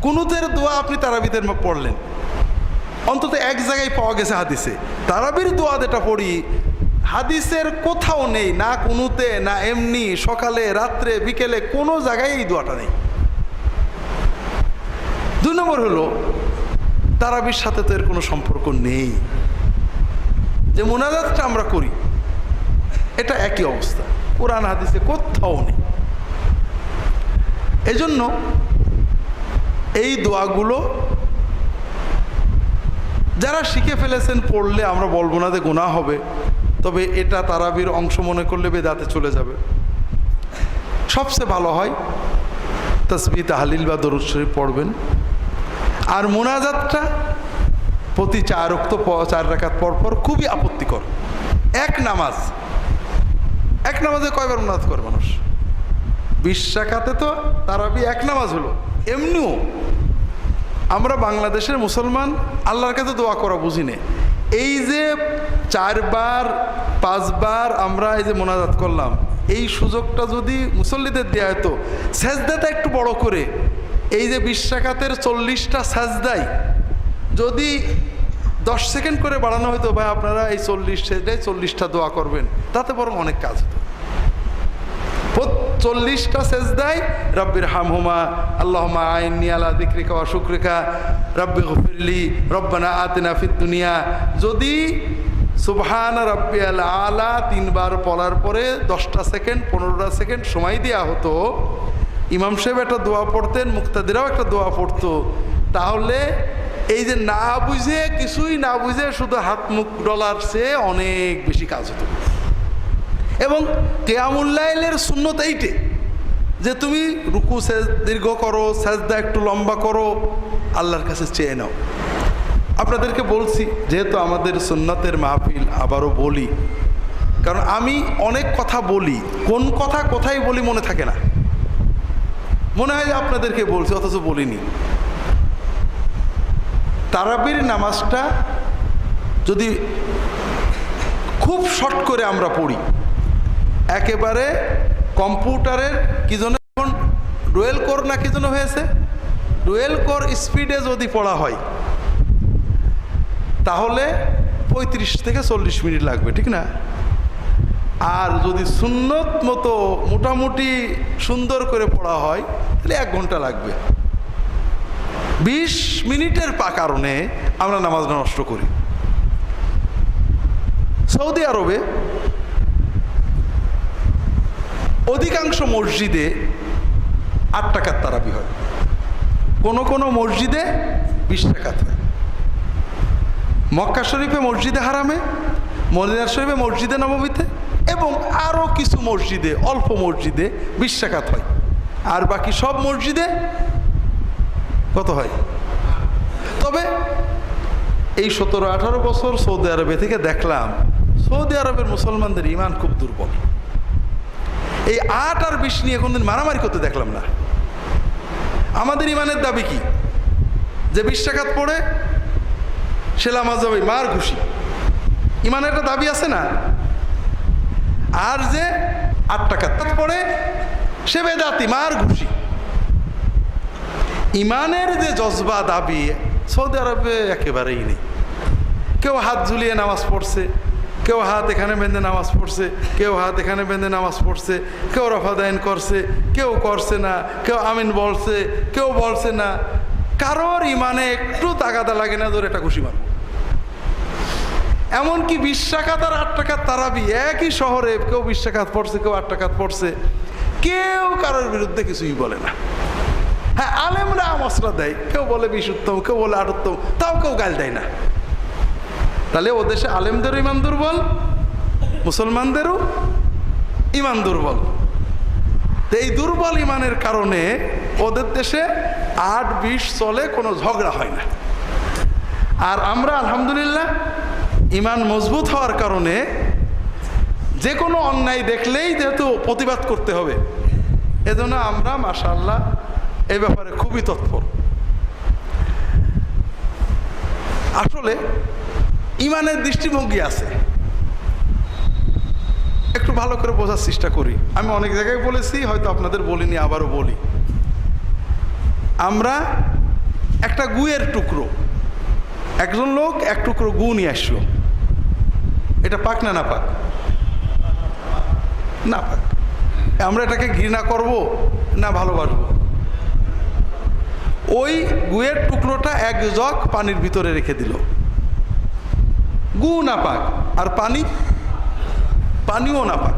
কুনুতের দোয়া আপনি তারাবিতে পড়লেন, অন্তত এক জায়গায় পাওয়া গেছে হাদিসে। তারাবির দোয়া যেটা পড়ি, হাদিসের কোথাও নেই, না কুনুতে, না এমনি সকালে রাত্রে বিকেলে, কোনো জায়গায় এই দোয়াটা নেই। 2 নম্বর হলো, তারাবির সাথে তো এর কোনো সম্পর্ক নেই। যে মুনাজাতটা আমরা করি, এটা একই অবস্থা, কোরআন হাদিসে কোথাও নেই। এজন্য এই দোয়াগুলো যারা শিখে ফেলেছেন, পড়লে আমরা বলবো না যে গুনাহ হবে, তবে এটা তারাবির অংশ মনে করলে বেদাতে চলে যাবে। সবচেয়ে ভালো হয় তাসবিহ তাহলিল বা দরুদ শরীফ পড়বেন। আর মুনাজাতটা প্রতি 4 রাকাত পর পর খুবই আপত্তিকর। এক নামাজে কয়বার মুনাজাত করে মানুষ? 20 রাকাতে তো তারাবি এক নামাজ হলো। এমনিও আমরা বাংলাদেশের মুসলমান আল্লাহর কাছে দোয়া করা বুঝি না। এই যে 4 বার 5 বার আমরা এই যে মুনাজাত করলাম, এই সুযোগটা যদি মুসল্লিদের দেওয়া হতো, সেজদাটা একটু বড় করে, এই যে 20 রাকাতের 40টা সেজদাই যদি 10 সেকেন্ড করে বাড়ানো হতো, ভাই আপনারা এই 40 সেজদায় 40টা দোয়া করবেন, তাতে বরং অনেক কাজ হতো। 40টা সেজদায় রব্বির হামহুমা, আল্লাহুম্মা আইন্নি আলা যিকরিকা ওয়া শুকরিকা, রব্বি গফিরলি, রব্বানা আতিনা ফিদ দুনিয়া, যদি সুবহানা রাব্বিয়াল আলা 3 বার পড়ার পরে 10টা সেকেন্ড 15টা সেকেন্ড সময় দেওয়া হতো, ইমাম সাহেব একটা দোয়া পড়তেন, মুক্তাদিরাও একটা দোয়া পড়তো, তাহলে এই যে না বুঝে, কিছুই না বুঝে শুধু হাত মুখ ডলার চেয়ে অনেক বেশি কাজ হতো। এবং কিয়ামুল লাইলের সুন্নত এইটে যে তুমি রুকু দীর্ঘ করো, সাজদা একটু লম্বা করো, আল্লাহর কাছে চেয়ে নাও। আপনাদেরকে বলছি, যেহেতু আমাদের সুন্নতের মাহফিল, আবারও বলি, কারণ আমি অনেক কথা বলি, কোন কথা কোথায় বলি মনে থাকে না, মনে হয় যে আপনাদেরকে বলছি অথচ বলিনি। তারাবির নামাজটা যদি খুব শর্ট করে আমরা পড়ি, একেবারে কম্পিউটারের কি জন্য এখন ডুয়েল কোর না কি জন্য হয়েছে, ডুয়েল কোর স্পিডে যদি পড়া হয় তাহলে 35 থেকে 40 মিনিট লাগবে, ঠিক না? আর যদি সুন্নত মতো মোটামুটি সুন্দর করে পড়া হয় তাহলে 1 ঘন্টা লাগবে। 20 মিনিটের কারণে আমরা নামাজ নষ্ট করি। সৌদি আরবে অধিকাংশ মসজিদে 8 টাকার তারাবি হয়, কোনো মসজিদে 20 টাকা হয়। মক্কা শরীফে মসজিদে হারামে, মদিনা শরীফে মসজিদে নববীতে এবং আরও কিছু মসজিদে, অল্প মসজিদে 20 টাকা হয়। আর বাকি সব মসজিদে কত হয়? তবে এই 17-18 বছর সৌদি আরবে থেকে দেখলাম, সৌদি আরবের মুসলমানদের ইমান খুব দুর্বল। এই 8 আর 20 নিয়ে কোনদিন মারামারি করতে দেখলাম না। আমাদের ইমানের দাবি কি? যে 20 টাকা পড়ে সে নামাজ যাবে, মার খুশি। ইমানের একটা দাবি আছে না? আর যে 8 টাকা পড়ে সে বেদাতি, মার ঘুষি। ইমানের যে জজবা দাবি সৌদি আরবে একেবারেই নেই। কেউ হাত ঝুলিয়ে নামাজ পড়ছে, কেউ হাত এখানে বেঁধে নামাজ পড়ছে, কেউ হাত এখানে বেঁধে নামাজ পড়ছে, কেউ রফাদাইন করছে, কেউ করছে না, কেউ আমিন বলছে, কেউ বলছে না। কারোর ইমানে একটু তাগাদা লাগে না, ধরে এটা খুশি মার। এমনকি 20 রাকাত আর 8 রাকাত তারাবি একই শহরে, কেউ 20 রাকাত পড়ছে, কেউ 8 রাকাত পড়ছে, কেউ কারোর বিরুদ্ধে কিছুই বলে না। হ্যাঁ, আলেমরা মশলা দেয়, কেউ বলে 20 উত্তম, কেউ বলে 8 উত্তম, তাও কেউ গাল দেয় না। তাহলে ও দেশে আলেমদেরও ইমান দুর্বল, মুসলমানদেরও ইমান দুর্বল। তো এই দুর্বল ইমানের কারণে ওদের দেশে 8-20 চলে, কোনো ঝগড়া হয় না। আর আমরা আলহামদুলিল্লাহ ইমান মজবুত হওয়ার কারণে যে কোনো অন্যায় দেখলেই যেহেতু প্রতিবাদ করতে হবে, এজন্য আমরা মাশাআল্লাহ এই ব্যাপারে খুবই তৎপর। আসলে ইমানের দৃষ্টিভঙ্গি আছে, একটু ভালো করে বোঝার চেষ্টা করি। আমি অনেক জায়গায় বলেছি, হয়তো আপনাদের বলিনি, আবারও বলি। আমরা একটা গুয়ের টুকরো, একজন লোক এক টুকরো গু নিয়ে আসলো, এটা পাক না না পাক? না পাক। আমরা এটাকে ঘৃণা করব না ভালোবাসবো? ওই গুয়ের টুকরোটা 1 জগ পানির ভিতরে রেখে দিল, গু না পাক, আর পানিও না পাক।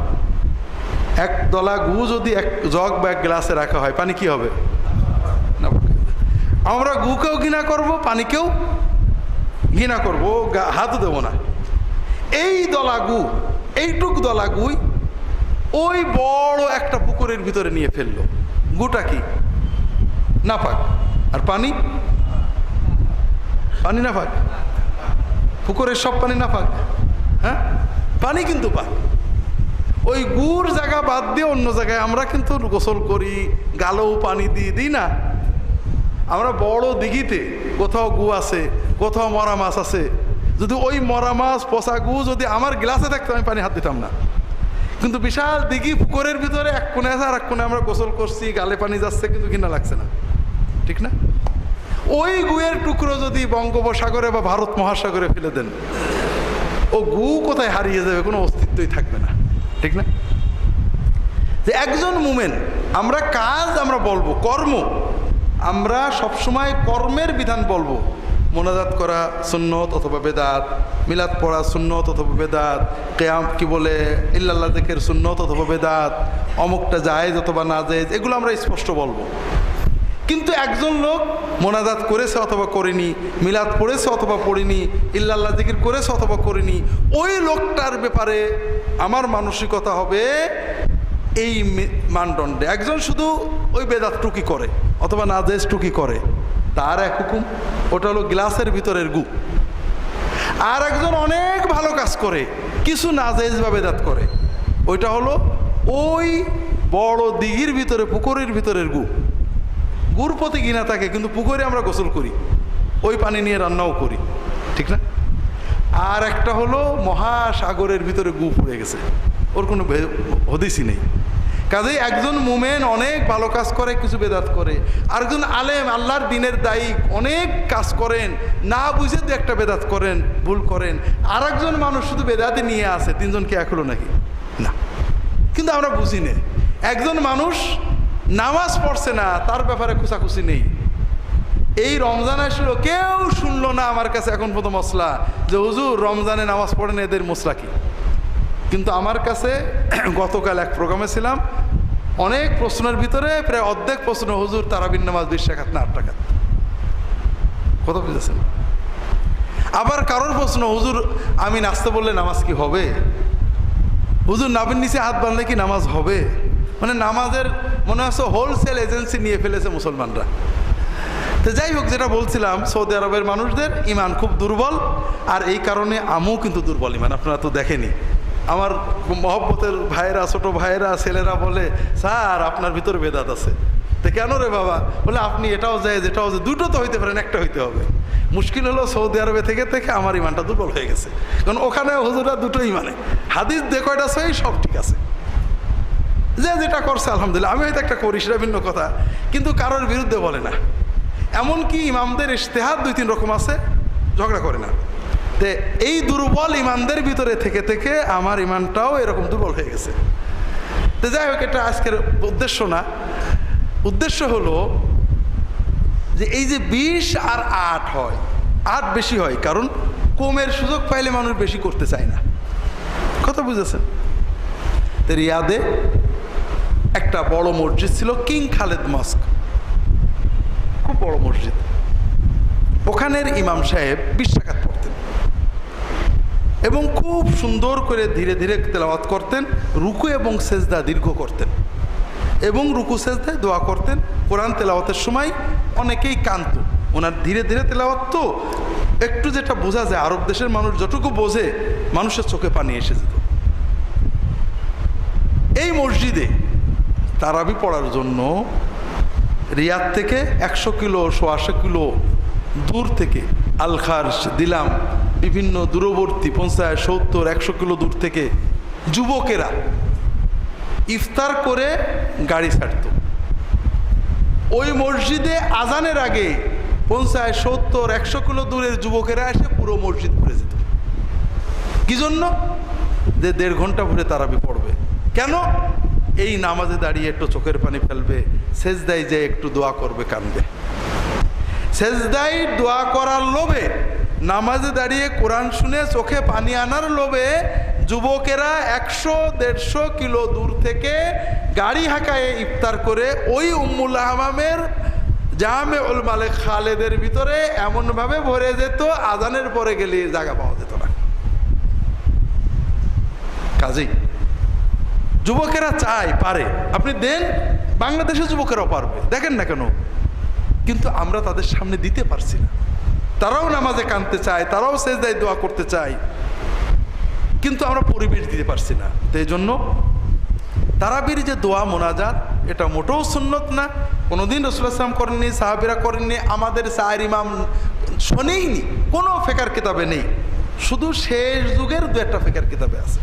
1 দলা গু যদি 1 জগ বা 1 গ্লাসে রাখা হয়, পানি কি হবে? না পাক। আমরা গুকেও ঘৃণা করব, পানিকেও ঘৃণা করবো, হাতও দেবো না। এই দলা গু, এইটুক দলা গুই ওই বড় একটা পুকুরের ভিতরে নিয়ে ফেললো। গুটা কি? না পাক। আর পানি না পাক? পুকুরের সব পানি না পাক? হ্যাঁ, পানি কিন্তু পাক। ওই গুড় জায়গা বাদ দিয়ে অন্য জায়গায় আমরা কিন্তু গোসল করি, গালেও পানি দিই না। আমরা বড় দিঘিতে কোথাও গু আছে, কোথাও মরা মাছ আছে, যদি ওই মরা মাছ পচা গু যদি আমার গ্লাসে থাকতো, আমি পানি হাত দিতাম না। কিন্তু বিশাল দিঘি পুকুরের ভিতরে এক কোণে আছে, আর এক কোণে আমরা গোসল করছি, গালে পানি যাচ্ছে, কিন্তু ঘৃণা লাগছে না, ঠিক না? ওই গুয়ের টুকরো যদি বঙ্গোপসাগরে বা ভারত মহাসাগরে ফেলে দেন, ও গু কোথায় হারিয়ে যাবে, কোনো অস্তিত্বই থাকবে না, ঠিক না? যে একজন মুমিন, আমরা কাজ আমরা বলবো, কর্ম আমরা সবসময় কর্মের বিধান বলবো। মোনাজাত করা সুন্নত অথবা বেদাত, মিলাদ পড়া সুন্নত অথবা বেদাত, কিয়াম কি বলে ইল্লাল্লাহ যিকির সুন্নত অথবা বেদাত, অমুকটা জায়েজ অথবা না জায়েজ, এগুলো আমরা স্পষ্ট বলবো। কিন্তু একজন লোক মোনাজাত করেছে অথবা করেনি, মিলাদ পড়েছে অথবা পড়েনি, ইল্লাল্লাহ যিকির করেছে অথবা করেনি, ওই লোকটার ব্যাপারে আমার মানসিকতা হবে এই মানদণ্ডে। একজন শুধু ওই বেদাত টুকি করে অথবা নাজেজ টুকি করে, তার এক হুকুম, ওটা হলো গ্লাসের ভিতরের গু। আর একজন অনেক ভালো কাজ করে, কিছু নাজেজ বা বেদাত করে, ওইটা হলো ওই বড় দিঘির ভিতরে পুকুরের ভিতরের গু। গুর প্রতি ঘৃণা থাকে, কিন্তু পুকুরে আমরা গোসল করি, ওই পানি নিয়ে রান্নাও করি, ঠিক না? আর একটা হলো মহাসাগরের ভিতরে গু পড়ে গেছে, ওর কোনো হদিসই নেই। কাজেই একজন মুমেন অনেক ভালো কাজ করে, কিছু বেদাত করে। আরেকজন আলেম আল্লাহর দ্বীনের দায়ী, অনেক কাজ করেন, না বুঝে দু একটা বেদাত করেন, ভুল করেন। আর একজন মানুষ শুধু বেদাতে নিয়ে আসে, 3 জন কি এক হলো নাকি? না, কিন্তু আমরা বুঝি না। একজন মানুষ নামাজ পড়ছে না, তার ব্যাপারে খুশাখুশি নেই। এই রমজান আসলো, কেউ শুনলো না আমার কাছে এখন পর্যন্ত মশলা যে হুজুর রমজানে নামাজ পড়েন, এদের মশলা কি। কিন্তু আমার কাছে গতকাল এক প্রোগ্রামে ছিলাম, অনেক প্রশ্নের ভিতরে প্রায় অর্ধেক প্রশ্ন, হুজুর তারাবির নামাজ 20 রাকাত না 8 রাকাত, কথা বুঝেছেন? আবার কারোর প্রশ্ন, হুজুর আমি নাচতে বললে নামাজ কি হবে? হুজুর নাবির নিচে হাত বাঁধলে কি নামাজ হবে? মানে নামাজের মনে হচ্ছে হোলসেল এজেন্সি নিয়ে ফেলেছে মুসলমানরা। তো যাই হোক, যেটা বলছিলাম, সৌদি আরবের মানুষদের ইমান খুব দুর্বল, আর এই কারণে আমিও কিন্তু দুর্বল ইমান। আপনারা তো দেখেনি, আমার মহব্বতের ভাইয়েরা, ছোট ভাইয়েরা, ছেলেরা বলে, স্যার আপনার ভিতরে বেদাত আছে। তো কেন রে বাবা? বলে আপনি এটাও যায়, যেটাও যায়, দুটো তো হইতে পারেন, একটা হইতে হবে। মুশকিল হলো সৌদি আরবে থেকে থেকে আমার ইমানটা দুর্বল হয়ে গেছে, কারণ ওখানে হুজুরা দুটোই মানে, হাদিস যে কয়টা সহি সব ঠিক আছে, যে যেটা করছে আলহামদুলিল্লাহ। আমি হয়তো একটা করি, সেটা ভিন্ন কথা, কিন্তু কারোর বিরুদ্ধে বলে না। এমনকি ইমামদের ইজতিহাদ 2-3 রকম আছে, ঝগড়া করে না। তে এই দুর্বল ইমানদের ভিতরে থেকে থেকে আমার ইমানটাও এরকম দুর্বল হয়ে গেছে। তো যাই হোক, এটা আজকের উদ্দেশ্য না। উদ্দেশ্য হলো যে এই যে 20 আর 8 হয়, 8 বেশি হয়, কারণ কমের সুযোগ পাইলে মানুষ বেশি করতে চায় না। কথা বুঝেছেন? তো রিয়াদে একটা বড় মসজিদ ছিল, কিং খালেদ মস্ক, খুব বড় মসজিদ। ওখানের ইমাম সাহেব 20 রাকাত পড়তেন এবং খুব সুন্দর করে ধীরে ধীরে তেলাওয়াত করতেন, রুকু এবং সেজদা দীর্ঘ করতেন এবং রুকু সেজদায় দোয়া করতেন। কোরআন তেলাওয়াতের সময় অনেকেই কাঁদত, ওনার ধীরে ধীরে তেলাওয়াত তো একটু যেটা বোঝা যায়, আরব দেশের মানুষ যতটুকু বোঝে, মানুষের চোখে পানি এসে যেত। এই মসজিদে তারাবি পড়ার জন্য রিয়াদ থেকে 100 কিলো 180 কিলো দূর থেকে, আলখার্স, দিলাম, বিভিন্ন দূরবর্তী 50, 70, 100 কিলো দূর থেকে যুবকেরা ইফতার করে গাড়ি ছাড়ত। ওই মসজিদে আজানের আগে 50, 70, 100 কিলো দূরের যুবকেরা এসে পুরো মসজিদ ঘুরে যেত। কি জন্য? যে 1.5 ঘন্টা ঘুরে তারাবি পড়বে। কেন? এই নামাজে দাঁড়িয়ে একটু চোখের পানি ফেলবে, সেজদায় যে একটু দোয়া করবে, কাঁদবে। সেজদায় দোয়া করার লোভে, নামাজে দাঁড়িয়ে কোরআন শুনে চোখে পানি আনার লোভে যুবকেরা 100-150 কিলো দূর থেকে গাড়ি হাঁকায়ে ইফতার করে ওই উম্মুল হামামের জামেউল মালিক খালেদের ভিতরে এমনভাবে ভরে যেত, আজানের পরে গেলে জায়গা পাওয়া যেত না। কাজেই যুবকেরা চায়, পারে, আপনি দেন, বাংলাদেশের যুবকেরাও পারবে, দেখেন না কেন, কিন্তু আমরা তাদের সামনে দিতে পারছি না। তারাও নামাজে কাঁদতে চায়, তারাও সেজদায় দোয়া করতে চায়, কিন্তু আমরা পরিবেশ দিতে পারছি না। তো এই জন্য তারাবির যে দোয়া মোনাজাত, এটা মোটেও সুন্নত না, কোনোদিন রাসূলুল্লাহ সাল্লাল্লাহু আলাইহি ওয়াসাল্লাম করেননি, সাহাবীরা করেননি, আমাদের 4 ইমাম শোনেইনি, কোনো ফিকর কিতাবে নেই, শুধু শেষ যুগের 2-1টা ফিকর কিতাবে আছে।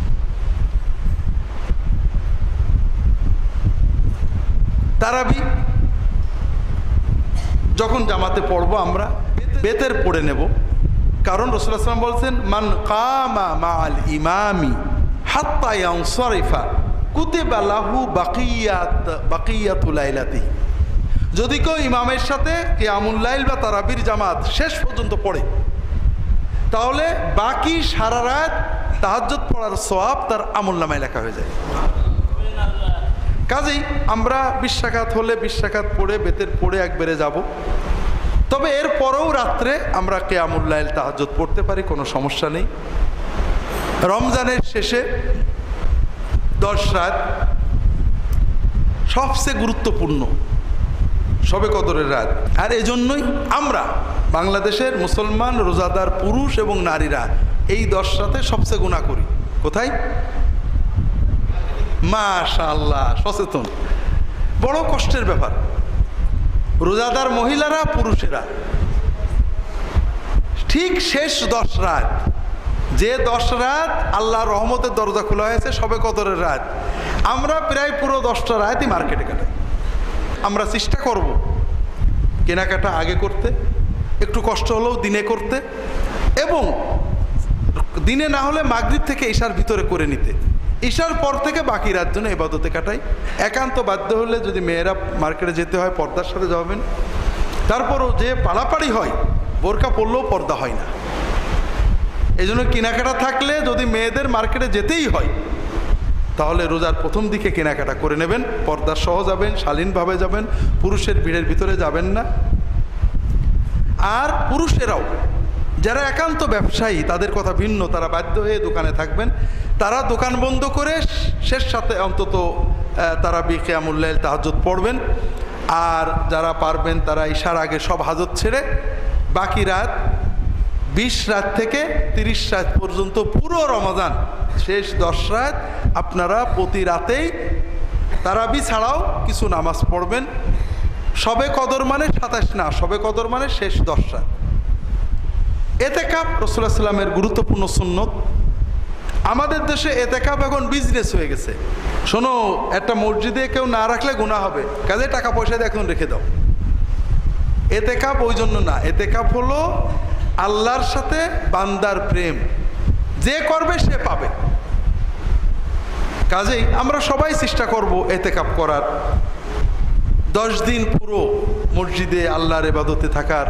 তারাবি যখন জামাতে পড়বো আমরা বেতের পড়ে নেব, কারণ রাসূলুল্লাহ সাল্লাল্লাহু আলাইহি ওয়াসাল্লাম বলছেন, মান কামা মাআল ইমামি হাত্তা ইয়ানসারিফা কুতিবা লাহু বাকিয়াতুল লাইলাতি। যদি কেউ ইমামের সাথে কিয়ামুল লাইল বা তারাবির জামাত শেষ পর্যন্ত পড়ে, তাহলে বাকি সারা রাত তাহাজ্জুদ পড়ার সওয়াব তার আমলনামায় লেখা হয়ে যায়। কাজেই আমরা 20 রাকাত হলে 20 রাকাত পড়ে বেতের পড়ে একবারে যাব। তবে এর পরেও রাত্রে আমরা কিয়ামুল লাইল তাহাজ্জুদ পড়তে পারি, কোনো সমস্যা নেই। রমজানের শেষে 10 রাত সবচেয়ে গুরুত্বপূর্ণ, শবে কদরের রাত। আর এজন্যই আমরা বাংলাদেশের মুসলমান রোজাদার পুরুষ এবং নারীরা এই 10 রাতে সবচেয়ে গুনাহ করি। কোথায়? মাশাআল্লাহ, সচেতন, বড় কষ্টের ব্যাপার। রোজাদার মহিলারা, পুরুষেরা ঠিক শেষ 10 রাত, যে 10 রাত আল্লাহর রহমতের দরজা খোলা হয়েছে, শবে কদরের রাত, আমরা প্রায় পুরো 10টা রাতই মার্কেটে কাটাই। আমরা চেষ্টা করব কেনাকাটা আগে করতে, একটু কষ্ট হলেও দিনে করতে, এবং দিনে না হলে মাগরিব থেকে ঈশার ভিতরে করে নিতে। ঈশার পর থেকে বাকি রাত জন্য ইবাদতে কাটাই। একান্ত বাধ্য হলে যদি মেয়েরা মার্কেটে যেতে হয়, পর্দার সাথে যাবেন। তারপরও যে পাড়াপাড়ি হয়, বোরকা পরলেও পর্দা হয় না। এই জন্য কেনাকাটা থাকলে যদি মেয়েদের মার্কেটে যেতেই হয়, তাহলে রোজার প্রথম দিকে কেনাকাটা করে নেবেন, পর্দার সহ যাবেন, শালীনভাবে যাবেন, পুরুষের ভিড়ের ভিতরে যাবেন না। আর পুরুষেরাও যারা একান্ত ব্যবসায়ী, তাদের কথা ভিন্ন, তারা বাধ্য হয়ে দোকানে থাকবেন, তারা দোকান বন্ধ করে শেষ সাথে অন্তত তারাবি কিয়ামুল লাইল তাহাজ্জুদ পড়বেন। আর যারা পারবেন তারা ঈশার আগে সব হাজত ছেড়ে বাকি রাত 20 রাত থেকে 30 রাত পর্যন্ত পুরো রমাদান শেষ 10 রাত আপনারা প্রতি রাতেই তারাবি ছাড়াও কিছু নামাজ পড়বেন। শবে কদর মানে 27 না, শবে কদর মানে শেষ 10 রাত। এতেকাফ রাসূলুল্লাহ সাল্লাল্লাহু আলাইহি ওয়াসাল্লামের গুরুত্বপূর্ণ সুন্নত। আমাদের দেশে এতেকাফ এখন বিজনেস হয়ে গেছে। শোনো, একটা মসজিদে কেউ না রাখলে গুনাহ হবে, কাজে টাকা পয়সা দিয়ে এখন রেখে দাও। এতেকাফ ওই জন্য না, এতেকাফ হলো আল্লাহর সাথে বান্দার প্রেম, যে করবে সে পাবে। কাজেই আমরা সবাই চেষ্টা করব এতেকাফ করার, 10 দিন পুরো মসজিদে আল্লাহর ইবাদতে থাকার,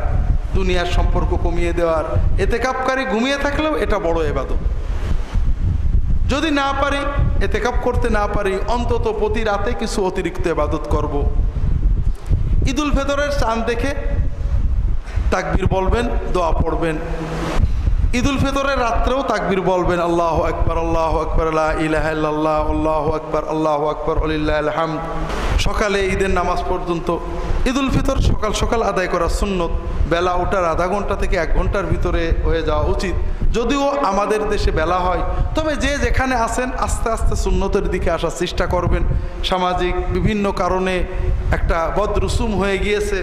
দুনিয়ার সম্পর্ক কমিয়ে দেওয়ার। এতেকাফকারী ঘুমিয়ে থাকলেও এটা বড় ইবাদত। যদি না পারি, এতেকাফ করতে না পারি, অন্তত প্রতি রাতে কিছু অতিরিক্ত ইবাদত করব। ঈদুল ফিতরের চাঁদ দেখে তাকবীর বলবেন, দোয়া পড়বেন। ঈদুল ফিতরের রাত্রেও তাকবীর বলবেন, আল্লাহু আকবার, আল্লাহু আকবার, লা ইলাহা ইল্লাল্লাহ, আল্লাহু আকবার, আল্লাহু আকবার, ওয়ালিল্লাহিল হামদ। সকালে ঈদের নামাজ পর্যন্ত। ঈদুল ফিতর সকাল সকাল আদায় করা সুন্নত, বেলা ওঠার আধা ঘন্টা থেকে 1 ঘন্টার ভিতরে হয়ে যাওয়া উচিত। যদিও আমাদের দেশে বেলা হয়, তবে যে যেখানে আছেন আস্তে আস্তে সুন্নতের দিকে আসার চেষ্টা করবেন। সামাজিক বিভিন্ন কারণে একটা বদরুসুম হয়ে গিয়েছে।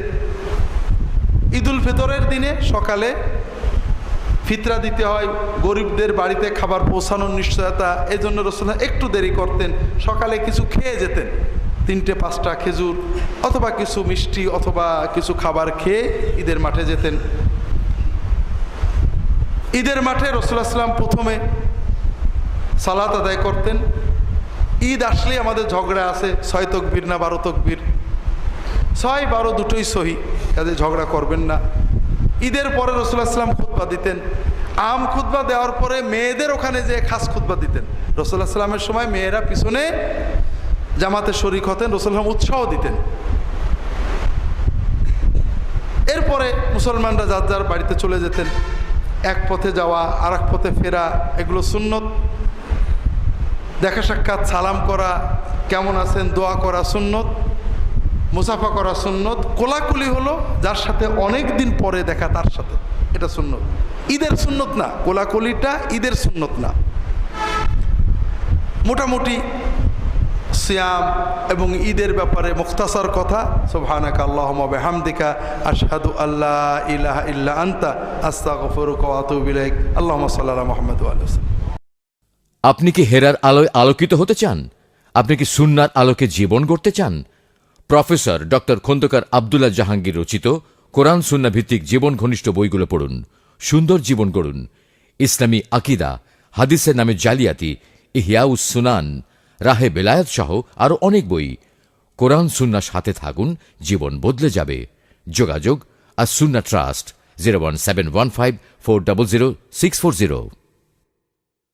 ঈদুল ফিতরের দিনে সকালে ফিতরা দিতে হয়, গরিবদের বাড়িতে খাবার পৌঁছানোর নিশ্চয়তা, এই জন্য রাসূলুল্লাহ একটু দেরি করতেন, সকালে কিছু খেয়ে যেতেন, 3-5টা খেজুর অথবা কিছু মিষ্টি অথবা কিছু খাবার খেয়ে ঈদের মাঠে যেতেন। ঈদের মাঠে রাসূলুল্লাহ সাল্লাল্লাহু আলাইহি ওয়াসাল্লাম প্রথমে সালাত আদায় করতেন। ঈদ আসলেই আমাদের ঝগড়া আছে, 6 তাকবীর না 12 তাকবীর, 6-12 দুটোই সহি, কাজে ঝগড়া করবেন না। ঈদের পরে রাসূলুল্লাহ সাল্লাল্লাহু আলাইহি ওয়াসাল্লাম খুতবা দিতেন। আম খুতবা দেওয়ার পরে মেয়েদের ওখানে যে খাস খুতবা দিতেন। রাসূলুল্লাহ সাল্লাল্লাহু আলাইহি ওয়াসাল্লামের সময় মেয়েরা পিছনে জামাতে শরীক হতেন, রাসূলুল্লাহ উৎসাহ দিতেন। এরপরে মুসলমানরা যার যার বাড়িতে চলে যেতেন। এক পথে যাওয়া, আর এক পথে ফেরা, এগুলো সুন্নত। দেখা সাক্ষাৎ, সালাম করা, কেমন আছেন, দোয়া করা সুন্নত, মুসাফা করা সুন্নত। কোলাকুলি হলো যার সাথে অনেক দিন পরে দেখা তার সাথে, এটা সুন্নত, ঈদের সুন্নত না। কোলাকুলিটা ঈদের সুন্নত না। মোটামুটি সিয়াম এবং ঈদের ব্যাপারে মুখতাসার কথা। সুবহানাকা আল্লাহুম্মা বিহামদিকা আশহাদু আল্লা ইলাহা ইল্লা আনতা আস্তাগফিরুকা ওয়া আতুবু ইলাইক। আল্লাহুম্মা সাল্লি আলা মুহাম্মাদ ওয়া আলিহি ওয়াসাল্লাম। আপনি কি হেরার আলোয় আলোকিত হতে চান? আপনি কি সুন্নাহর আলোকে জীবন গড়তে চান? প্রফেসর ডক্টর খন্দকার আব্দুল্লাহ জাহাঙ্গীর রচিত কোরআন সুন্নাহ ভিত্তিক জীবন ঘনিষ্ঠ বইগুলো পড়ুন, সুন্দর জীবন গড়ুন। ইসলামী আকীদা, হাদিসের নামে জালিয়াতি, ইহয়াউস সুনান, রাহে বেলায়েত সহ আরো অনেক বই। কোরআন সুন্নাহর সাথে থাকুন, জীবন বদলে যাবে। যোগাযোগ আস সুন্নাহ ট্রাস্ট 01715400640।